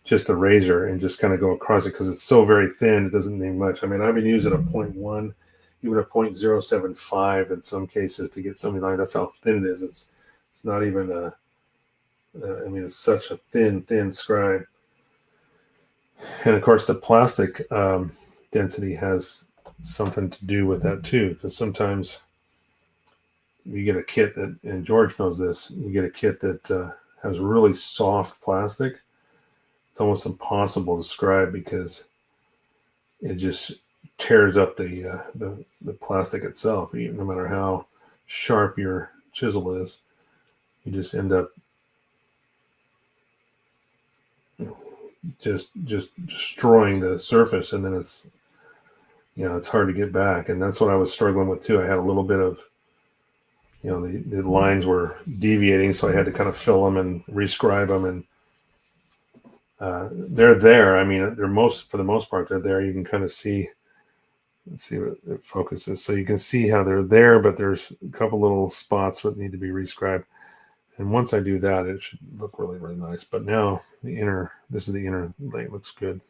just a razor and just kind of go across it because it's so very thin. It doesn't need much. I mean, I've been using a 0.1, even a 0.075 in some cases to get something like that's how thin it is. It's not even it's such a thin scribe. And of course, the plastic density has something to do with that too, because sometimes you get a kit that, and George knows this, you get a kit that has really soft plastic. It's almost impossible to scribe because it just tears up the plastic itself. No matter how sharp your chisel is, you just end up just destroying the surface, and then it's hard to get back. And that's what I was struggling with too. I had a little bit of the lines were deviating, so I had to kind of fill them and rescribe them, and they're there. I mean, for the most part, they're there. You can kind of see. Let's see what it focuses. So you can see how they're there, but there's a couple little spots that need to be rescribed. And once I do that, it should look really, really nice. But now this is the inner light, looks good.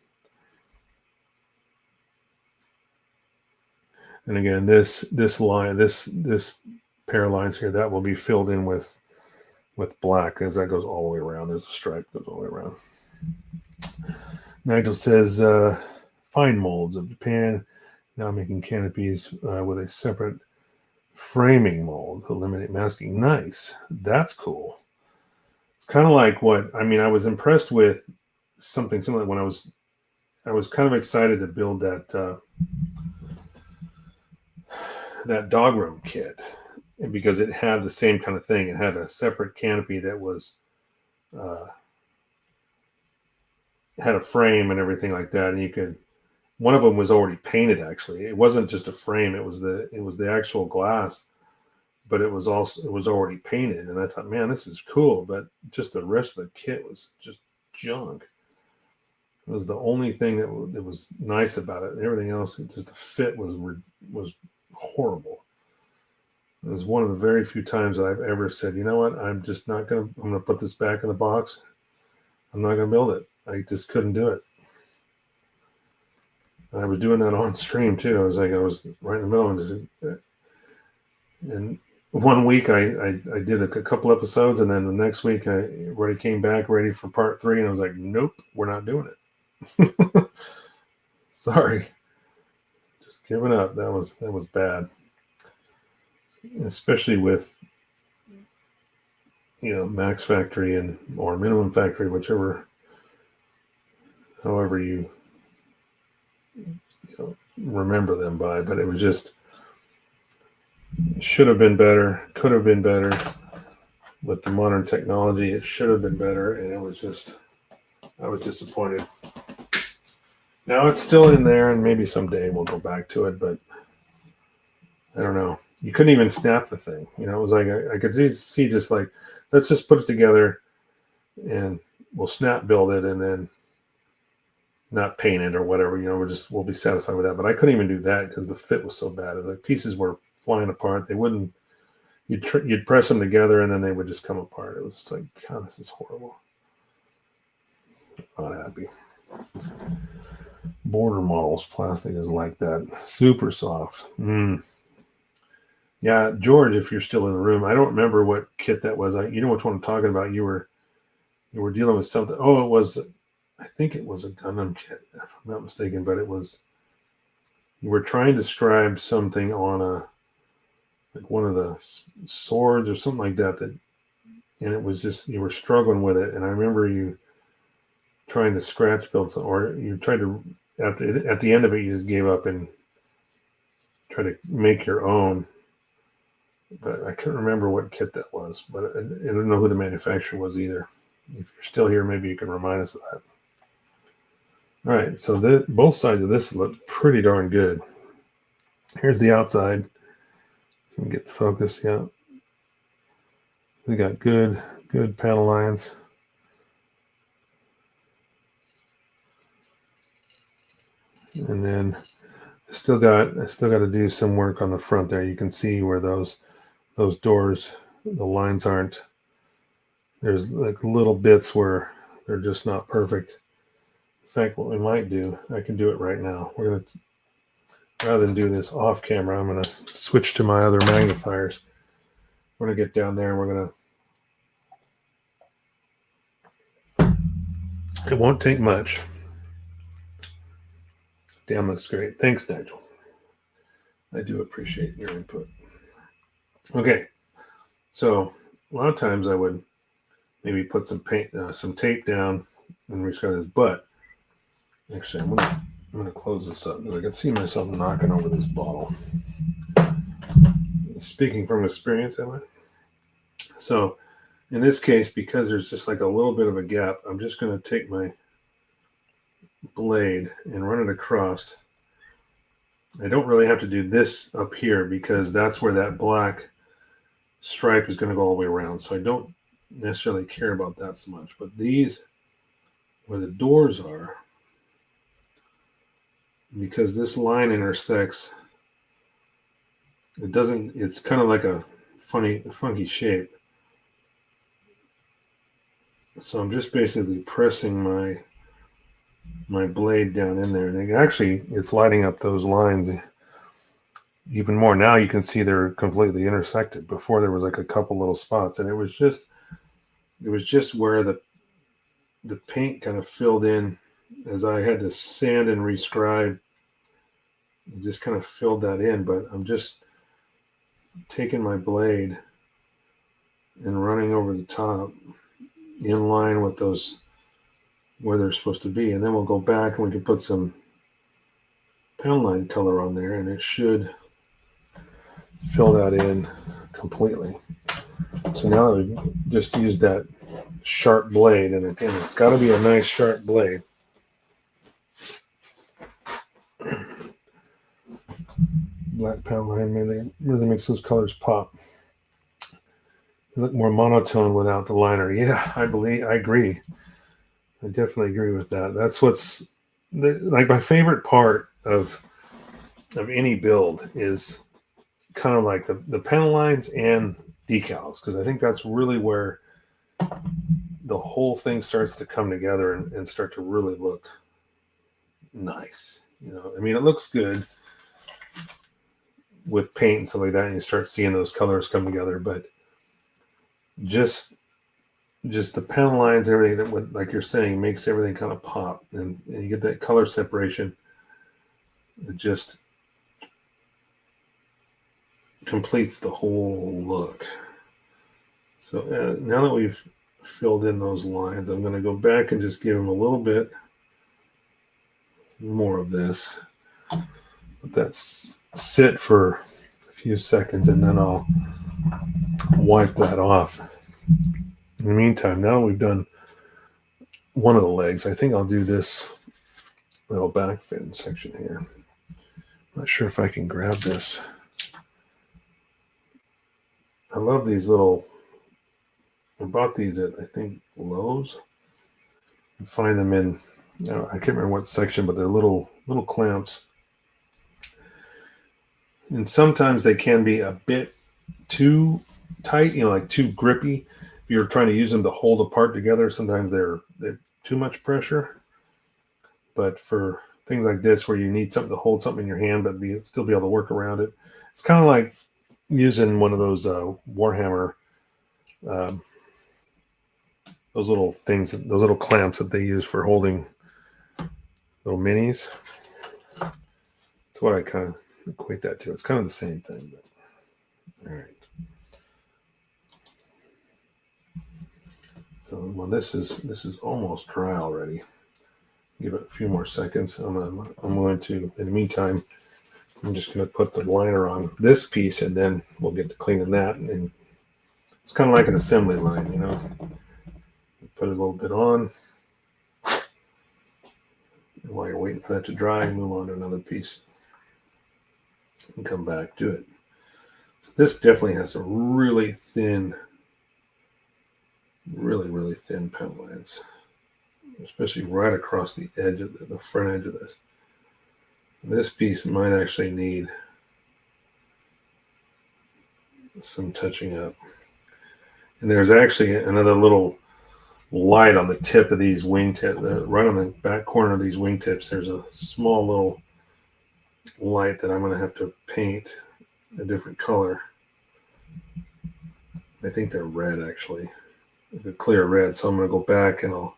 And again, this line, this pair of lines here, that will be filled in with black as that goes all the way around. There's a stripe that goes all the way around. Nigel says, fine molds of Japan now making canopies with a separate framing mold to eliminate masking. Nice. That's cool. It's kind of like I was impressed with something similar when I was kind of excited to build that dog room kit, because it had the same kind of thing. It had a separate canopy that was had a frame and everything like that, and one of them was already painted. Actually, it wasn't just a frame; it was the actual glass, but it was already painted. And I thought, man, this is cool. But just the rest of the kit was just junk. It was the only thing that was nice about it. Everything else, just the fit was horrible. It was one of the very few times that I've ever said, you know what, I'm going to put this back in the box. I'm not going to build it. I just couldn't do it. I was doing that on stream too. I was right in the middle of it. And 1 week I did a couple episodes, and then the next week I already came back ready for part 3, and I was like, nope, we're not doing it. Sorry. Just giving up. That was bad. Especially with max factory or minimum factory, however you remember them by. But it was just, should have been better, could have been better. With the modern technology, it should have been better, and I was disappointed. Now it's still in there, and maybe someday we'll go back to it, but I don't know. You couldn't even snap the thing. It was like I could see just like, let's just put it together and we'll snap build it and then not paint it or whatever. We'll be satisfied with that. But I couldn't even do that because the fit was so bad. The pieces were flying apart. They wouldn't. You'd press them together and then they would just come apart. It was just like, God, this is horrible. Not happy. Border models plastic is like that, super soft. Yeah, George, if you're still in the room, I don't remember what kit that was. You know which one I'm talking about. You were dealing with something. Oh, I think it was a Gundam kit, if I'm not mistaken. But you were trying to scribe something on one of the swords or something like that. And it was just, you were struggling with it. And I remember you trying to scratch build something, or you tried to, at the end of it, you just gave up and tried to make your own. But I can't remember what kit that was. But I don't know who the manufacturer was either. If you're still here, maybe you can remind us of that. All right, so both sides of this look pretty darn good. Here's the outside. So we get the focus. Yeah, we got good panel lines. And then I still got to do some work on the front there. You can see where those doors, the lines aren't. There's like little bits where they're just not perfect. In fact, what we might do, I can do it right now. We're going to, rather than do this off camera, I'm going to switch to my other magnifiers. We're going to get down there and we're going to, it won't take much. Damn, looks great. Thanks, Nigel. I do appreciate your input. Okay, so a lot of times I would maybe put some tape down and rescribe this, but actually I'm gonna close this up because I can see myself knocking over this bottle. Speaking from experience, am I? So in this case, because there's just like a little bit of a gap, I'm just going to take my blade and run it across. I don't really have to do this up here because that's where that black stripe is going to go all the way around. So I don't necessarily care about that so much. But these where the doors are, because this line intersects. It's kind of like a funky shape. So I'm just basically pressing my blade down in there, and it's lighting up those lines even more. Now you can see they're completely intersected. Before there was like a couple little spots, and it was just where the paint kind of filled in as I had to sand and rescribe. It just kind of filled that in, but I'm just taking my blade and running over the top in line with those where they're supposed to be, and then we'll go back and we can put some pound line color on there, and it should fill that in completely. So now that we just use that sharp blade, and again, it's got to be a nice sharp blade. Black pound line really makes those colors pop. They look more monotone without the liner. Yeah, I agree. I definitely agree with that. That's like my favorite part of any build is kind of like the panel lines and decals, because I think that's really where the whole thing starts to come together and start to really look nice. I mean, it looks good with paint and stuff like that, and you start seeing those colors come together, but just the panel lines, everything that would, like you're saying, makes everything kind of pop, and you get that color separation. It just completes the whole look. So now that we've filled in those lines, I'm going to go back and just give them a little bit more of this. Let that sit for a few seconds, and then I'll wipe that off. In the meantime, now we've done one of the legs, I think I'll do this little back fin section here. Not sure if I can grab this. I love these little, I bought these at, I think, Lowe's. You find them in, I can't remember what section, but they're little clamps. And sometimes they can be a bit too tight, like too grippy. If you're trying to use them to hold a part together, sometimes they're too much pressure. But for things like this, where you need something to hold something in your hand, but still be able to work around it, it's kind of like using one of those Warhammer, those little things, those little clamps that they use for holding little minis. That's what I kind of equate that to. It's kind of the same thing. But, all right. So, well, this is almost dry already. Give it a few more seconds. I'm going to, in the meantime, I'm just going to put the liner on this piece, and then we'll get to cleaning that. And it's kind of like an assembly line, Put a little bit on. And while you're waiting for that to dry, move on to another piece and come back to it. So this definitely has some really thin, really thin pen lines, especially right across the edge of the front edge of this. This piece might actually need some touching up. And there's actually another little light on the tip of these wingtips, right on the back corner of these wingtips. There's a small little light that I'm going to have to paint a different color. I think they're red, actually, like a clear red. So I'm going to go back and I'll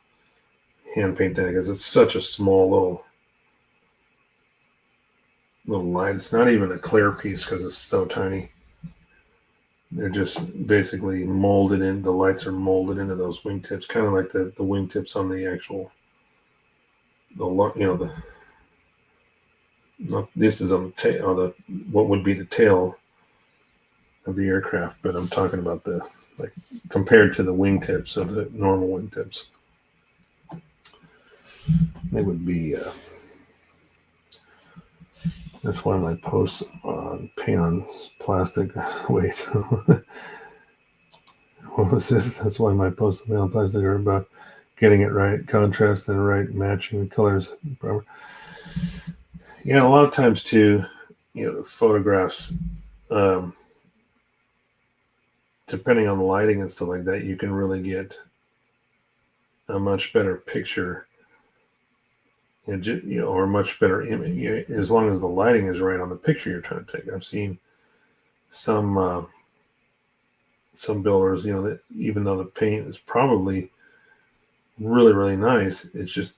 hand paint that, because it's such a small little light. It's not even a clear piece because it's so tiny. They're just basically molded in. The lights are molded into those wingtips, kind of like the wingtips on the actual, this is on the tail, what would be the tail of the aircraft, but I'm talking about compared to the wingtips of the normal wingtips. They would be. That's why my posts on paint on plastic. Wait, what was this? That's why my posts on paint on plastic are about getting it right, contrast and right, matching the colors. Yeah, a lot of times too, the photographs, um, depending on the lighting and stuff like that, you can really get a much better picture, or a much better image, as long as the lighting is right on the picture you're trying to take. I've seen some builders, that even though the paint is probably really, really nice, it's just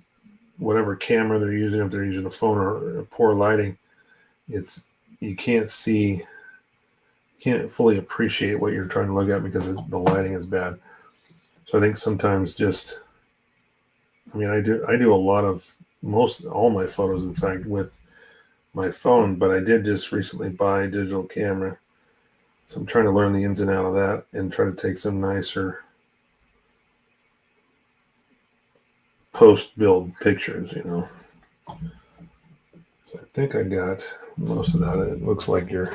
whatever camera they're using, if they're using a phone or poor lighting, you can't fully appreciate what you're trying to look at because the lighting is bad. So I think sometimes I do a lot of all my photos, in fact, with my phone, but I did just recently buy a digital camera. So I'm trying to learn the ins and outs of that and try to take some nicer post-build pictures, So I think I got most of that. It looks like it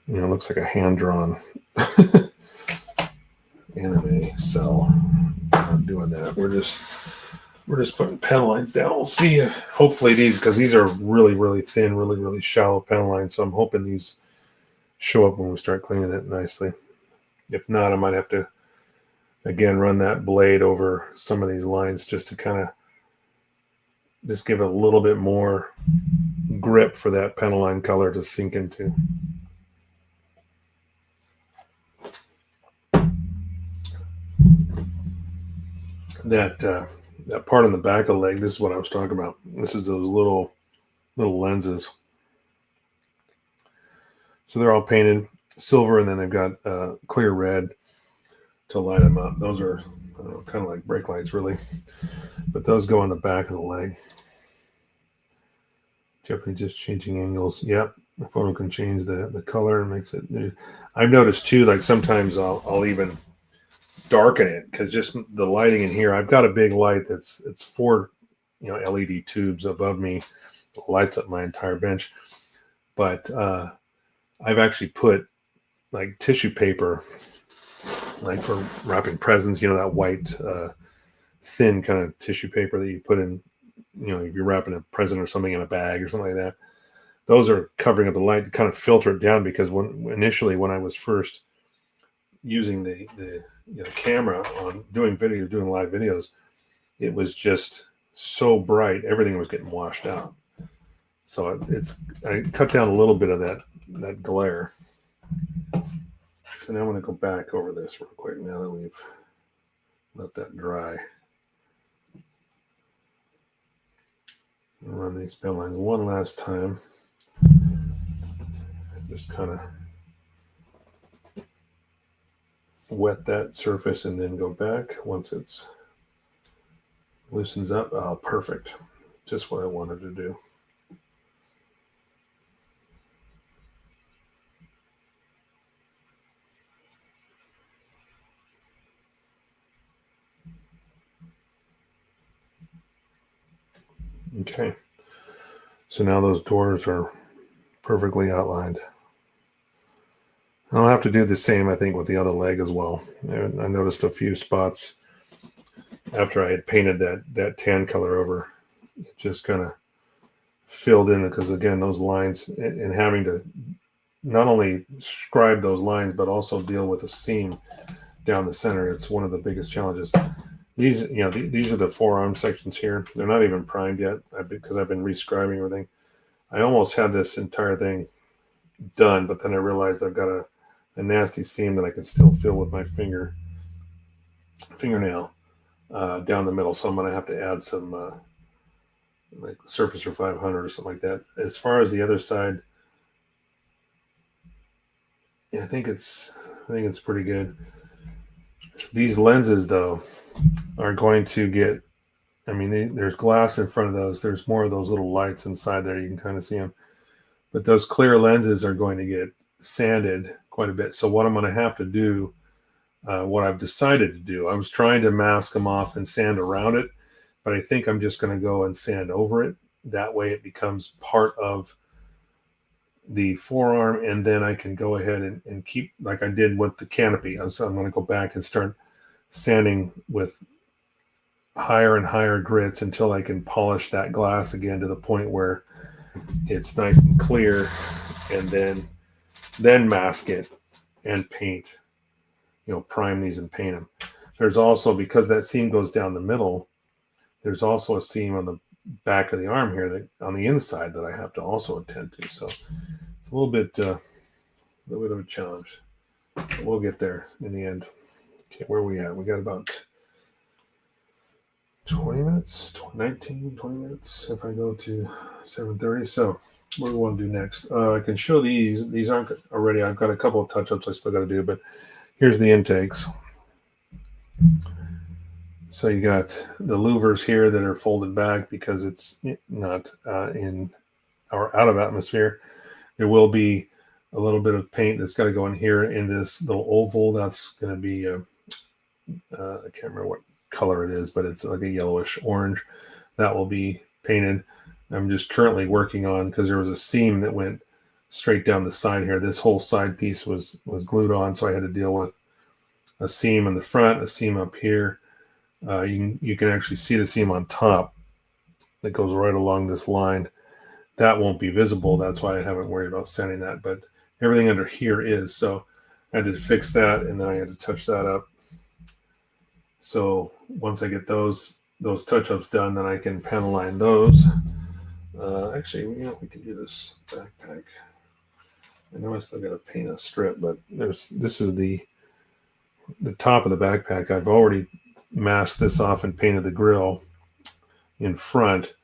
looks like a hand-drawn anime cell. Not doing that. We're just putting pen lines down. We'll see if hopefully because these are really, really thin, really, really shallow pen lines. So I'm hoping these show up when we start cleaning it nicely. If not, I might have to again run that blade over some of these lines just to kind of just give it a little bit more grip for that pen line color to sink into. That part on the back of the leg, this is what I was talking about. This is those little lenses. So they're all painted silver, and then they've got clear red to light them up. Those are kind of like brake lights, really. But those go on the back of the leg. Definitely just changing angles. Yep, the photo can change the color and makes it. I've noticed too, like sometimes I'll even darken it because just the lighting in here. I've got a big light it's 4 LED tubes above me, lights up my entire bench. But I've actually put like tissue paper, like for wrapping presents, that white thin kind of tissue paper that you put in, if you're wrapping a present or something in a bag or something like that. Those are covering up the light to kind of filter it down, because initially when I was first using the camera on doing live videos, it was just so bright, everything was getting washed out. So I cut down a little bit of that glare. So now I'm going to go back over this real quick now that we've let that dry. I'll run these pen lines one last time. Just kind of wet that surface and then go back once it's loosens up. Oh, perfect. Just what I wanted to do. Okay. So now those doors are perfectly outlined. I'll have to do the same, I think, with the other leg as well. I noticed a few spots after I had painted that tan color over. It just kind of filled in, because again, those lines and having to not only scribe those lines but also deal with a seam down the center. It's one of the biggest challenges. These are the forearm sections here. They're not even primed yet because I've been rescribing everything. I almost had this entire thing done, but then I realized I've got a nasty seam that I can still fill with my fingernail down the middle. So I'm going to have to add some like Surfacer 500 or something like that. As far as the other side, I think it's pretty good. These lenses, though, are going to get. There's glass in front of those. There's more of those little lights inside there. You can kind of see them. But those clear lenses are going to get sanded quite a bit. So what I'm going to have to do, what I've decided to do, I was trying to mask them off and sand around it, but I think I'm just going to go and sand over it. That way it becomes part of the forearm, and then I can go ahead and keep, like I did with the canopy. So I'm going to go back and start sanding with higher and higher grits until I can polish that glass again to the point where it's nice and clear, and then mask it and paint, prime these and paint them. There's also, because that seam goes down the middle, there's also a seam on the back of the arm here, that on the inside, that I have to also attend to. So it's a little bit of a challenge. But we'll get there in the end. Okay, where are we at? We got about 20 minutes, 20 minutes if I go to 7:30. So what do we want to do next? I can show these. These aren't already. I've got a couple of touch-ups I still got to do, but here's the intakes. So you got the louvers here that are folded back because it's not in or out of atmosphere. There will be a little bit of paint that's got to go in here in this little oval. That's going to be, I can't remember what color it is, but it's like a yellowish orange. That will be painted. I'm just currently working on, because there was a seam that went straight down the side here. This whole side piece was glued on, so I had to deal with a seam in the front, a seam up here. You can actually see the seam on top that goes right along this line. That won't be visible. That's why I haven't worried about sanding that, but everything under here is. So I had to fix that, and then I had to touch that up. So once I get those touch-ups done, then I can panel line those. Actually, we can do this backpack. I know I still got to paint a strip, but this is the top of the backpack. I've already masked this off and painted the grill in front.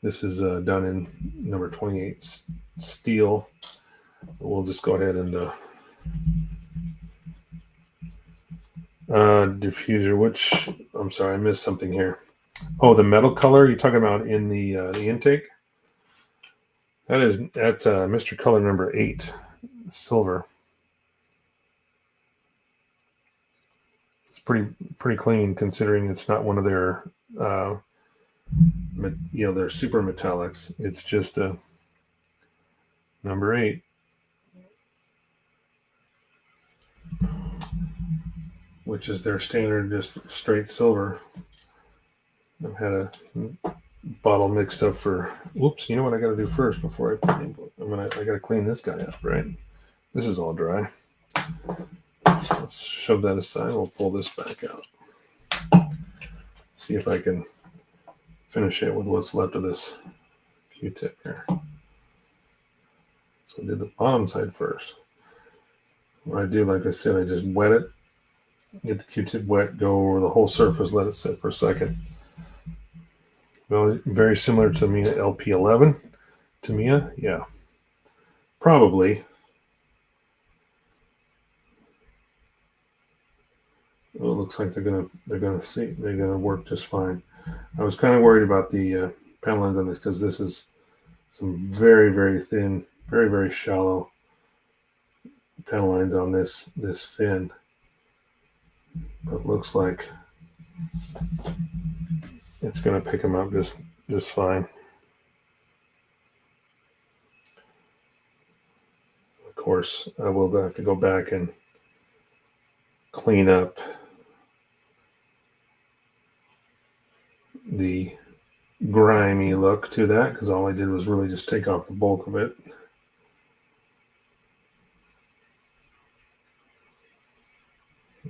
This is done in number 28 steel. We'll just go ahead and diffuser, which, I'm sorry, I missed something here. Oh, the metal color you're talking about in the intake? That's Mr. Color number 8, silver. It's pretty clean, considering it's not one of their their super metallics. It's just a number 8, which is their standard, just straight silver. I've had a bottle mixed up for. Oops! You know what I got to do first before I got to clean this guy up, right? This is all dry. Let's shove that aside. We'll pull this back out. See if I can finish it with what's left of this Q-tip here. So I did the bottom side first. What I do, like I said, I just wet it, get the Q-tip wet, go over the whole surface, let it sit for a second. Well, very similar to Tamiya LP11. Tamiya, yeah, probably. Well, it looks like they're gonna work just fine. I was kind of worried about the panel lines on this, because this is some very, very thin, very, very shallow panel lines on this fin. But it looks like it's going to pick them up just fine. Of course, I will have to go back and clean up the grimy look to that, because all I did was really just take off the bulk of it.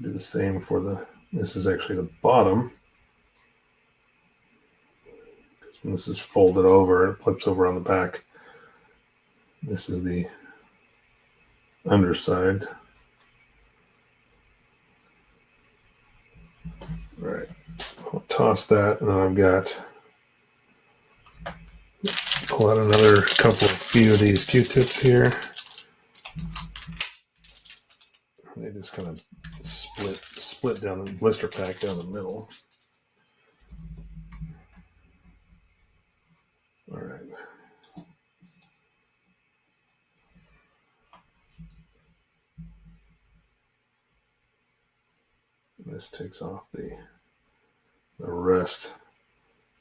Do the same for this is actually the bottom. Because when this is folded over, it flips over on the back. This is the underside. All right, I'll toss that, and then I've got, pull out another few of these Q-tips here. They just kind of split down the blister pack down the middle. All right. This takes off the rest.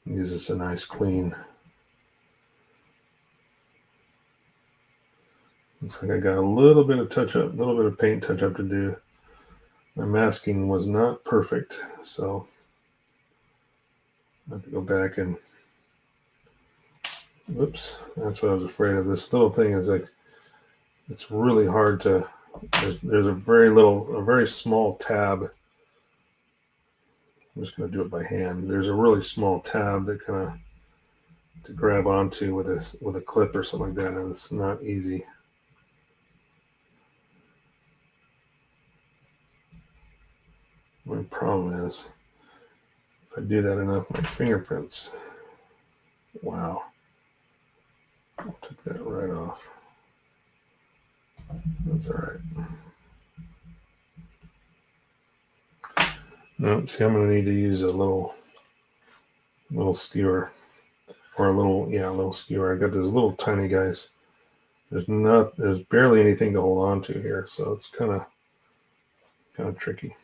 Gives us a nice clean. Looks like I got a little bit of touch-up, a little bit of paint touch-up to do. My masking was not perfect, so I have to go back and, whoops, that's what I was afraid of. This little thing is like, it's really hard to, there's a very small tab. I'm just going to do it by hand. There's a really small tab that kind of to grab onto with a clip or something like that, and it's not easy. My problem is if I do that enough, my fingerprints. Wow, I took that right off. That's all right. No, see, I'm going to need to use a little skewer, or a little skewer. I got these little tiny guys. There's barely anything to hold on to here, so it's kind of tricky.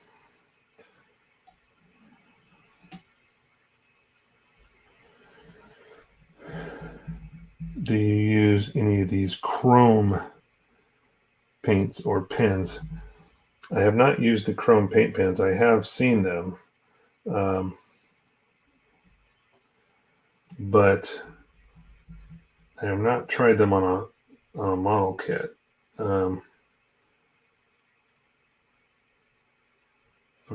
Do you use any of these chrome paints or pens? I have not used the chrome paint pens. I have seen them, but I have not tried them on a model kit. I'm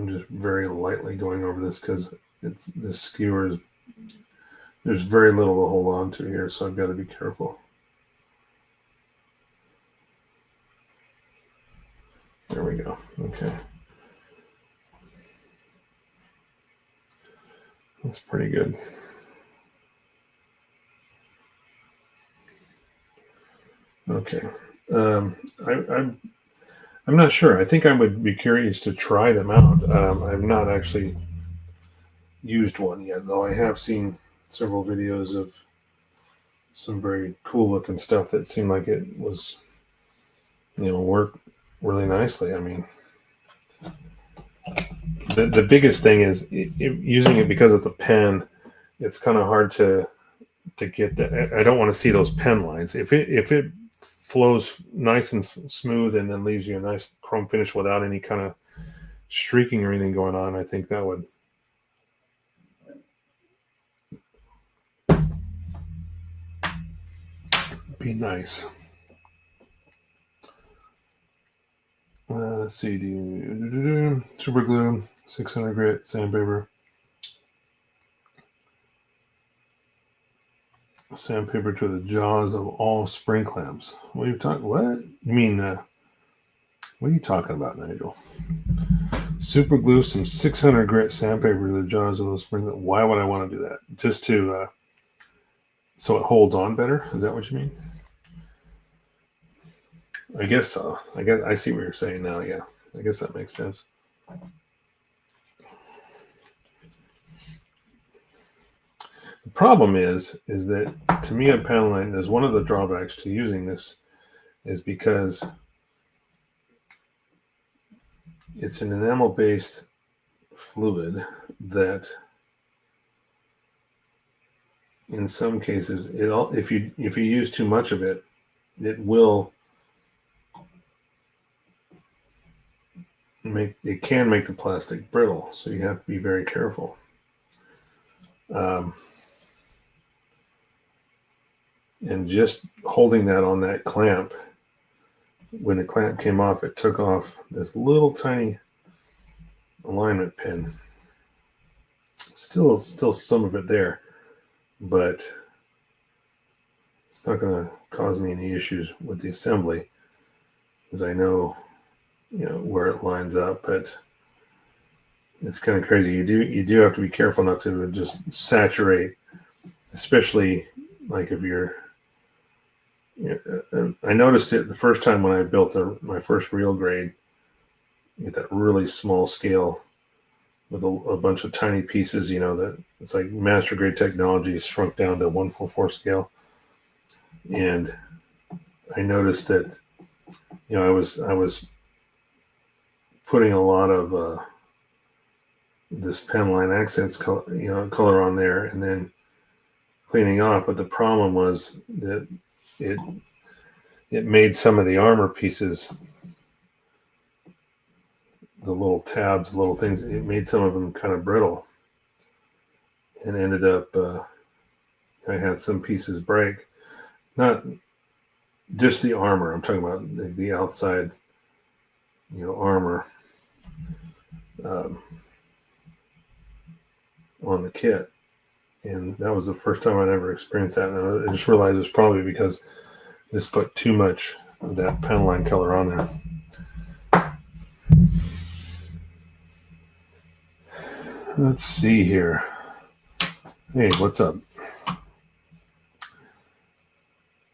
just very lightly going over this because this skewer is, there's very little to hold on to here, so I've got to be careful. There we go. Okay. That's pretty good. Okay. I'm not sure. I think I would be curious to try them out. I've not actually used one yet, though I have seen several videos of some very cool looking stuff that seemed like it was, worked really nicely. I mean, the biggest thing is using it because of the pen. It's kind of hard to get that. I don't want to see those pen lines. If it flows nice and smooth and then leaves you a nice chrome finish without any kind of streaking or anything going on, I think that would be nice. Let's see. Super glue, 600 grit sandpaper. Sandpaper to the jaws of all spring clamps. What are you talking? What you mean? What are you talking about, Nigel? Super glue some 600 grit sandpaper to the jaws of those spring. Why would I want to do that? Just to so it holds on better? Is that what you mean? I guess so. I guess I see what you're saying now. Yeah, I guess that makes sense. The problem is that to me on panel line, there's one of the drawbacks to using this is because it's an enamel-based fluid that, in some cases, if you use too much of it, it can make the plastic brittle. So you have to be very careful. And just holding that on that clamp, when the clamp came off, it took off this little tiny alignment pin. Still some of it there, but it's not going to cause me any issues with the assembly, as I know, where it lines up. But it's kind of crazy. You do have to be careful not to just saturate, especially like if you're. I noticed it the first time when I built my first real grade. You get that really small scale with a bunch of tiny pieces. That it's like master grade technology shrunk down to 1/4 scale, and I noticed that I was putting a lot of this pen line accents color on there, and then cleaning off. But the problem was that it made some of the armor pieces, the little tabs, little things, it made some of them kind of brittle. and ended up I had some pieces break. Not just the armor. I'm talking about the outside, armor on the kit. And that was the first time I'd ever experienced that. And I just realized it's probably because this put too much of that panel line color on there. Let's see here. Hey, what's up?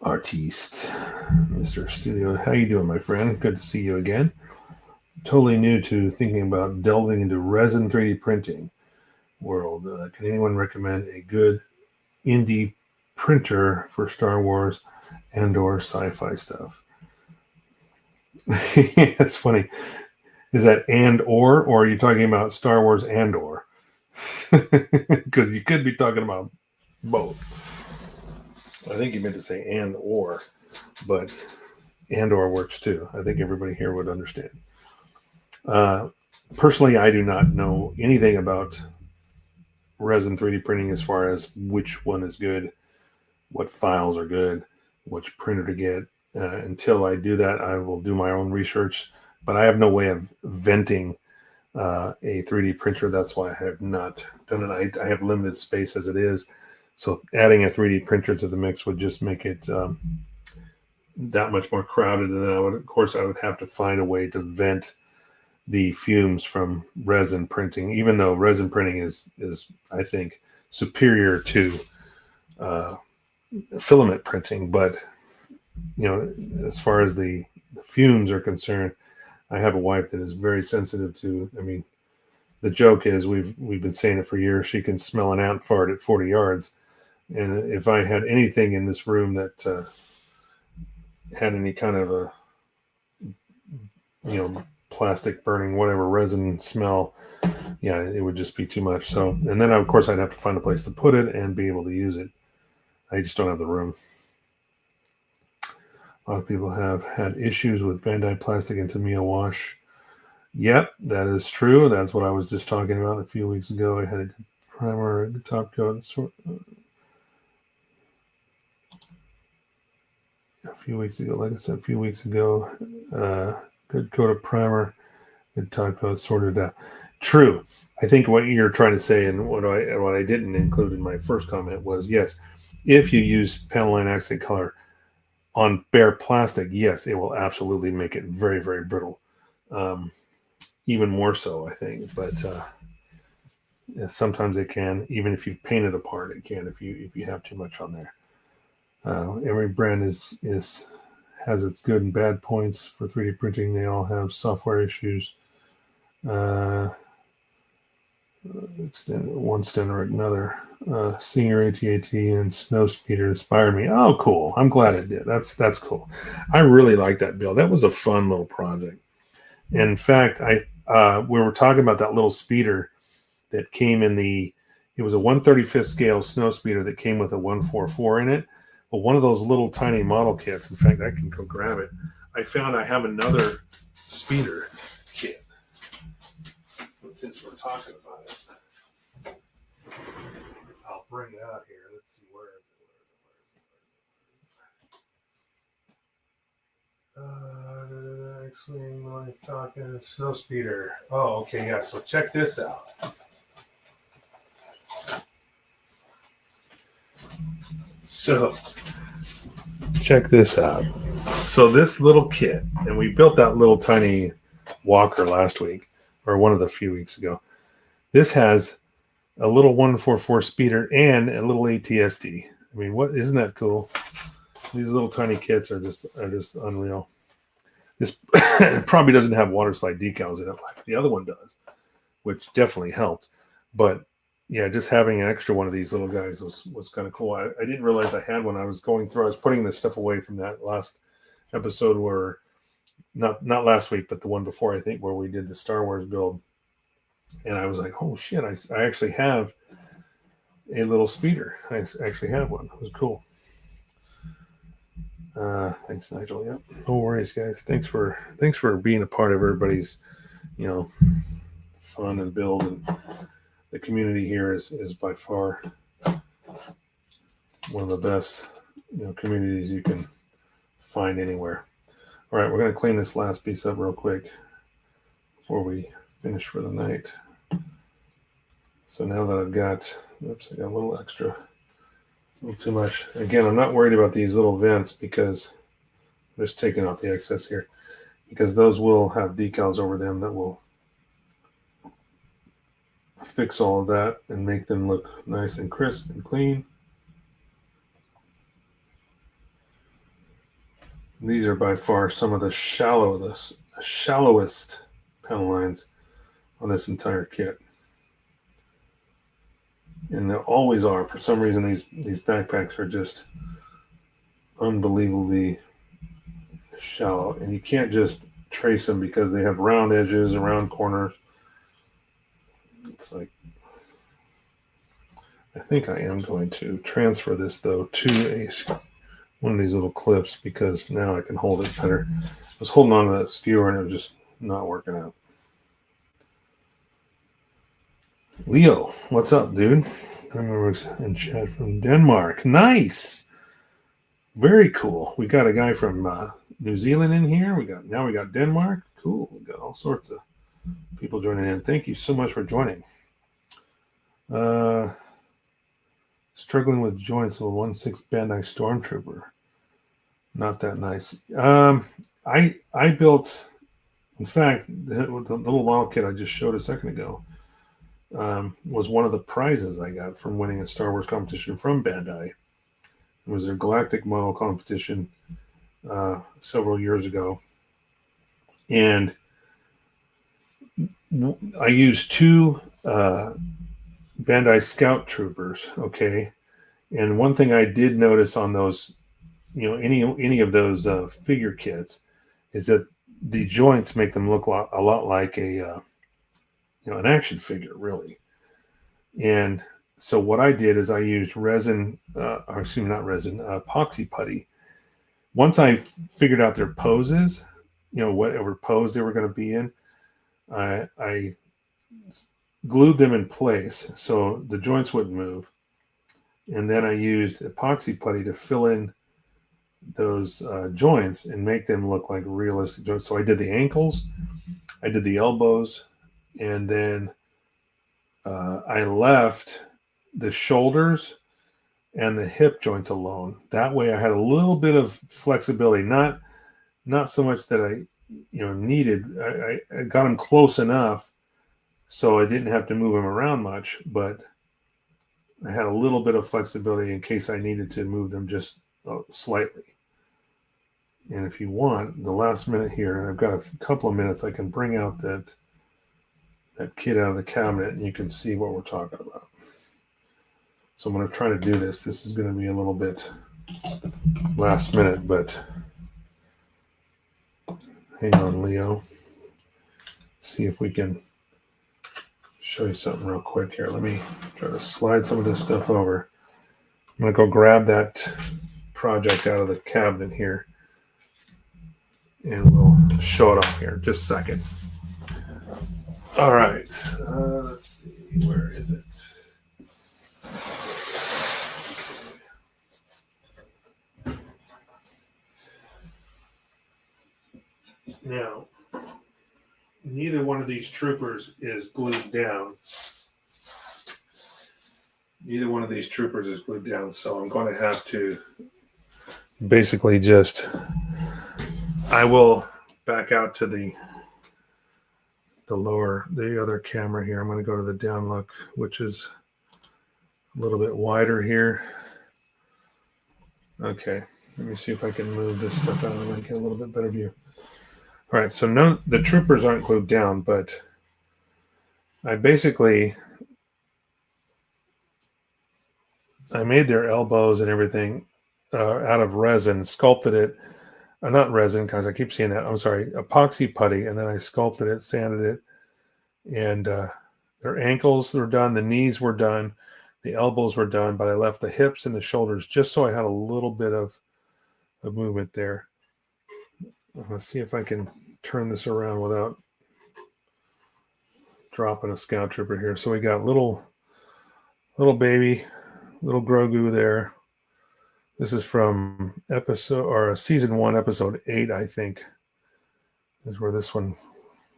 Artiste, Mr. Studio. How you doing, my friend? Good to see you again. Totally new to thinking about delving into resin 3D printing world. Can anyone recommend a good indie printer for Star Wars and or sci-fi stuff? It's funny. Is that and or are you talking about Star Wars and or? Because you could be talking about both. I think you meant to say and or, but and or works too. I think everybody here would understand. Personally, I do not know anything about resin 3D printing as far as which one is good, what files are good, which printer to get. Until I do that, I will do my own research, but I have no way of venting a 3D printer. That's why I have not done it. I have limited space as it is. So adding a 3D printer to the mix would just make it that much more crowded. And then I would have to find a way to vent the fumes from resin printing, even though resin printing is I think superior to filament printing. But as far as the fumes are concerned, I have a wife that is very sensitive to. I mean, the joke is we've been saying it for years. She can smell an ant fart at 40 yards, and if I had anything in this room that had any kind of a plastic burning, whatever resin smell, it would just be too much. So, and then of course I'd have to find a place to put it and be able to use it. I just don't have the room. A lot of people have had issues with Bandai plastic and Tamiya wash. Yep, that is true. That's what I was just talking about a few weeks ago. I had a good primer, a good top coat. A few weeks ago, like I said, good coat of primer, good top coat, sorted out. True. I think what you're trying to say, and what I didn't include in my first comment was, yes, if you use panel line accent color on bare plastic, yes, it will absolutely make it very, very brittle. Even more so, I think. But sometimes it can, even if you've painted a part, it can if you have too much on there. Every brand has its good and bad points for 3D printing. They all have software issues. One stand or another. Senior AT&T and Snowspeeder inspired me. Oh, cool! I'm glad it did. That's cool. I really like that build. That was a fun little project. In fact, we were talking about that little speeder that came in it was a 1/35th scale snow speeder that came with a 144 in it. But one of those little tiny model kits, in fact, I can go grab it. I found I have another speeder kit. But since we're talking about it, I'll bring it out here. Let's see, where is it? X-Wing, Millennium Falcon, Snow Speeder. Oh, okay, yeah, so check this out. So, check this out. So this little kit, and we built that little tiny walker last week, or one of the few weeks ago. This has a little 144 speeder and a little ATSD. I mean, isn't that cool? These little tiny kits are just unreal. This probably doesn't have water slide decals in it like the other one does, which definitely helped. But yeah, just having an extra one of these little guys was kind of cool. I didn't realize I had one. I was going through. I was putting this stuff away from that last episode where, not last week, but the one before, I think, where we did the Star Wars build. And I was like, oh shit! I actually have a little speeder. I actually have one. It was cool. Thanks, Nigel. Yep. No worries, guys. Thanks for being a part of everybody's, fun and build. And the community here is by far one of the best, communities you can find anywhere. All right, we're going to clean this last piece up real quick before we finish for the night. So now that I've got, oops, I got a little extra, a little too much. Again, I'm not worried about these little vents because I'm just taking out the excess here, because those will have decals over them that will fix all of that and make them look nice and crisp and clean. These are by far some of the shallowest panel lines on this entire kit. And they always are. For some reason, these backpacks are just unbelievably shallow. And you can't just trace them because they have round edges and round corners. It's like, I think I am going to transfer this, though, to one of these little clips because now I can hold it better. I was holding on to that skewer and it was just not working out. Leo, what's up, dude? I remember in chat from Denmark. Nice. Very cool. We got a guy from New Zealand in here. We got Denmark. Cool. We got all sorts of people joining in. Thank you so much for joining. Struggling with joints of a 1/6 Bandai Stormtrooper. Not that nice. I built, in fact, the little model kit I just showed a second ago was one of the prizes I got from winning a Star Wars competition from Bandai. It was their Galactic model competition several years ago. And I used two Bandai Scout Troopers, okay? And one thing I did notice on those, any of those figure kits is that the joints make them look a lot like an action figure, really. And so what I did is I used epoxy putty. Once I figured out their poses, whatever pose they were going to be in, I glued them in place so the joints wouldn't move. And then I used epoxy putty to fill in those joints and make them look like realistic joints. So I did the ankles, I did the elbows, and then I left the shoulders and the hip joints alone. That way I had a little bit of flexibility, not so much that I needed. I got them close enough so I didn't have to move them around much, but I had a little bit of flexibility in case I needed to move them just slightly. And if you want, the last minute here, I've got a couple of minutes, I can bring out that kit out of the cabinet and you can see what we're talking about. So I'm going to try to do this. This is going to be a little bit last minute, but hang on, Leo. See if we can show you something real quick here. Let me try to slide some of this stuff over. I'm going to go grab that project out of the cabinet here and we'll show it off here. Just a second. All right. Let's see. Where is it? Now, neither one of these troopers is glued down. Neither one of these troopers is glued down, so I'm going to have to basically I will back out to the other camera here. I'm going to go to the down look, which is a little bit wider here. Okay, let me see if I can move this stuff out and get a little bit better view. All right, so the troopers aren't glued down, but I made their elbows and everything out of resin, sculpted it. Not resin, guys, I keep seeing that. I'm sorry, epoxy putty, and then I sculpted it, sanded it, and their ankles were done, the knees were done, the elbows were done, but I left the hips and the shoulders just so I had a little bit of movement there. Let's see if I can turn this around without dropping a Scout Trooper here. So we got little baby, little Grogu there. This is from season 1, episode 8, I think, is where this one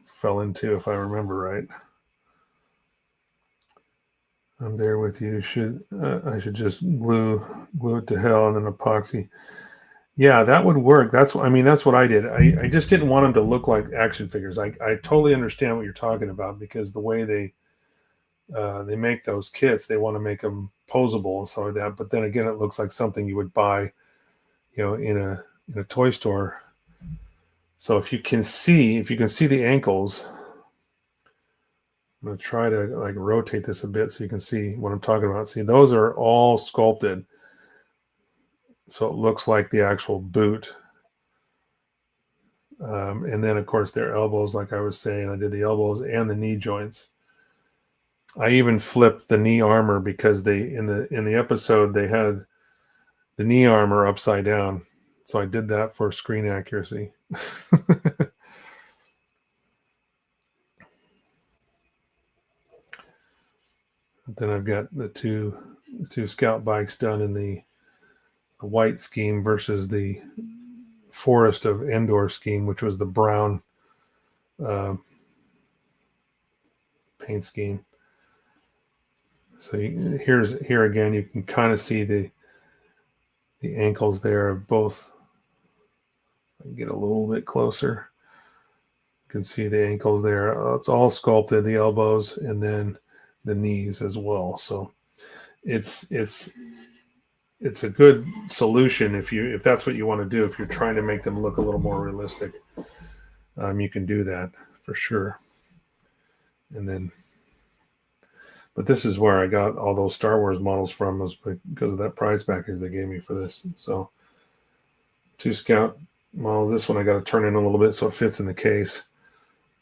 fell into, if I remember right. I'm there with you. I should just glue it to hell and then epoxy. Yeah, that would work. That's what I did. I just didn't want them to look like action figures. I totally understand what you're talking about, because the way they make those kits, they want to make them posable and stuff like that. But then again, it looks like something you would buy, in a toy store. So if you can see the ankles, I'm going to try to like rotate this a bit so you can see what I'm talking about. See, those are all sculpted, so it looks like the actual boot. And then of course their elbows, like I was saying, I did the elbows and the knee joints. I even flipped the knee armor because in the episode they had the knee armor upside down. So I did that for screen accuracy. Then I've got the two Scout bikes done in the white scheme versus the Forest of Endor scheme, which was the brown paint scheme. So here again, you can kind of see the ankles there of both. I can get a little bit closer. You can see the ankles there. It's all sculpted, the elbows and then the knees as well. So it's a good solution if that's what you want to do. If you're trying to make them look a little more realistic, you can do that for sure. But this is where I got all those Star Wars models from, was because of that prize package they gave me for this. So 2 Scout models. This one I got to turn in a little bit so it fits in the case.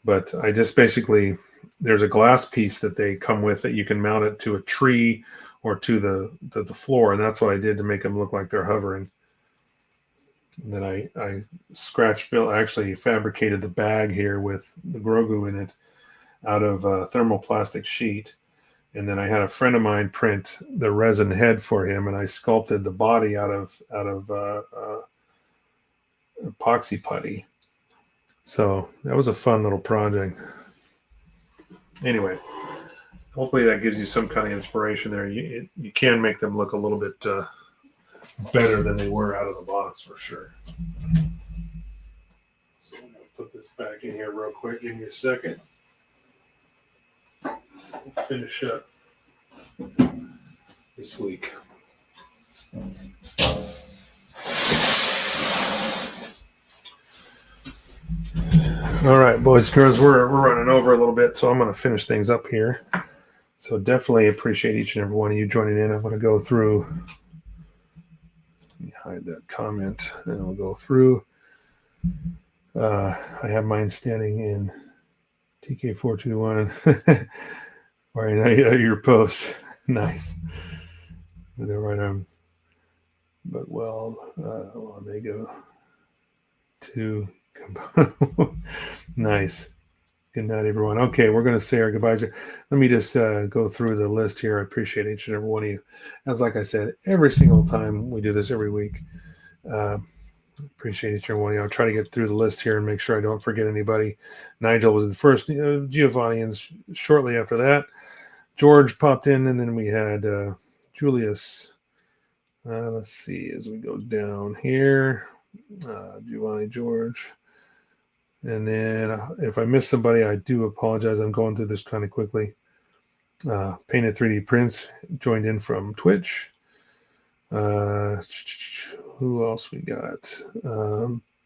But I just basically, there's a glass piece that they come with that you can mount it to a tree or to the floor, and that's what I did to make them look like they're hovering. And then I actually fabricated the bag here with the Grogu in it out of a thermoplastic sheet. And then I had a friend of mine print the resin head for him, and I sculpted the body out of epoxy putty. So that was a fun little project. Anyway, hopefully that gives you some kind of inspiration there. You can make them look a little bit better than they were out of the box for sure. So I'm going to put this back in here real quick. Give me a second. We'll finish up this week. All right, boys and girls, we're running over a little bit, so I'm going to finish things up here. So definitely appreciate each and every one of you joining in. I'm going to go through. Let me hide that comment, and we'll go through. I have mine standing in TK421. Right, your post. Nice. With their right arm. But they go to. Nice. Good night, everyone. Okay, we're going to say our goodbyes here. Let me just go through the list here. I appreciate each and every one of you. As like I said, every single time we do this every week, appreciate each and every one of you. I'll try to get through the list here and make sure I don't forget anybody. Nigel was the first. Giovanni, and shortly after that, George popped in, and then we had Julius. Let's see as we go down here. Giovanni, George. And then if I miss somebody, I do apologize. I'm going through this kind of quickly. Painted 3D Prints joined in from Twitch. Who else we got?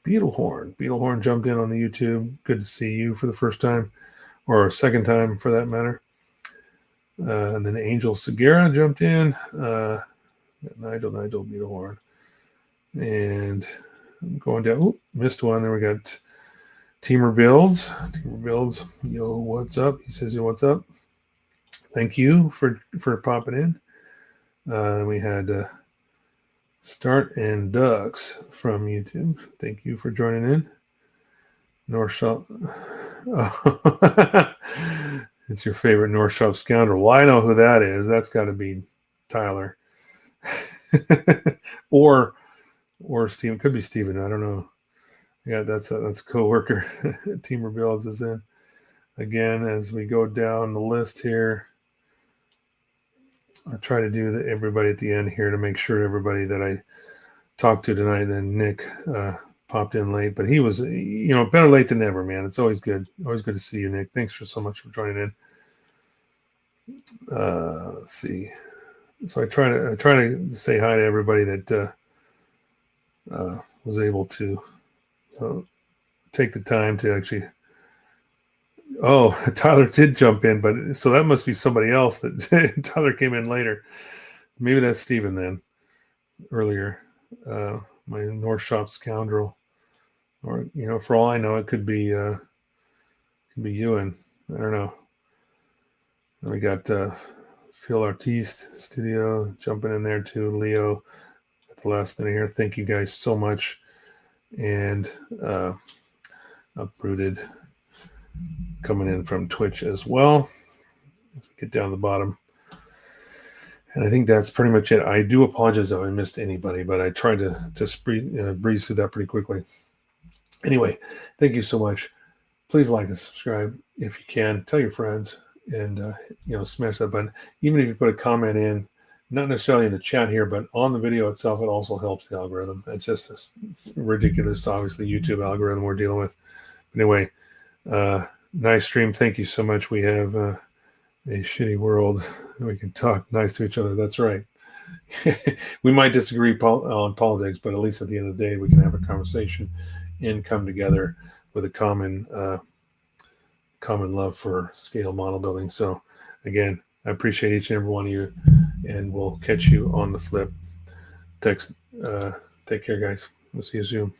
Beetlehorn. Beetlehorn jumped in on the YouTube. Good to see you for the first time, or second time for that matter. And then Angel Segura jumped in. Nigel Beetlehorn. And I'm going down. Oop, missed one. Then we got Teamer Builds. Yo, what's up? He says, yo, what's up? Thank you for popping in. We had Start and Ducks from YouTube. Thank you for joining in. North Shop. Oh. It's your favorite North Shop scoundrel. Well, I know who that is. That's got to be Tyler. or Steven. Could be Steven. I don't know. Yeah, that's a co-worker. Team Rebuilds is in. Again, as we go down the list here, I'll try to do everybody at the end here to make sure everybody that I talked to tonight. Then Nick popped in late, but he was, better late than never, man. It's always good. Always good to see you, Nick. Thanks so much for joining in. Let's see. So I try to say hi to everybody that was able to take the time to actually. Oh, Tyler did jump in, but so that must be somebody else that Tyler came in later. Maybe that's Steven then, earlier. My North Shop scoundrel, or for all I know, it could be Ewan. I don't know. Then we got Phil Artiste Studio jumping in there too. Leo at the last minute here. Thank you guys so much, and Uprooted coming in from Twitch as well. Let's get down to the bottom. And I think that's pretty much it. I do apologize if I missed anybody, but I tried to breeze through that pretty quickly. Anyway, thank you so much. Please like and subscribe if you can. Tell your friends and, smash that button. Even if you put a comment in, not necessarily in the chat here, but on the video itself, it also helps the algorithm. It's just this ridiculous, obviously, YouTube algorithm we're dealing with. But anyway, nice stream. Thank you so much. We have a shitty world. We can talk nice to each other. That's right. We might disagree on politics, but at least at the end of the day, we can have a conversation and come together with a common love for scale model building. So again, I appreciate each and every one of you, and we'll catch you on the flip. Take care, guys. We'll see you soon.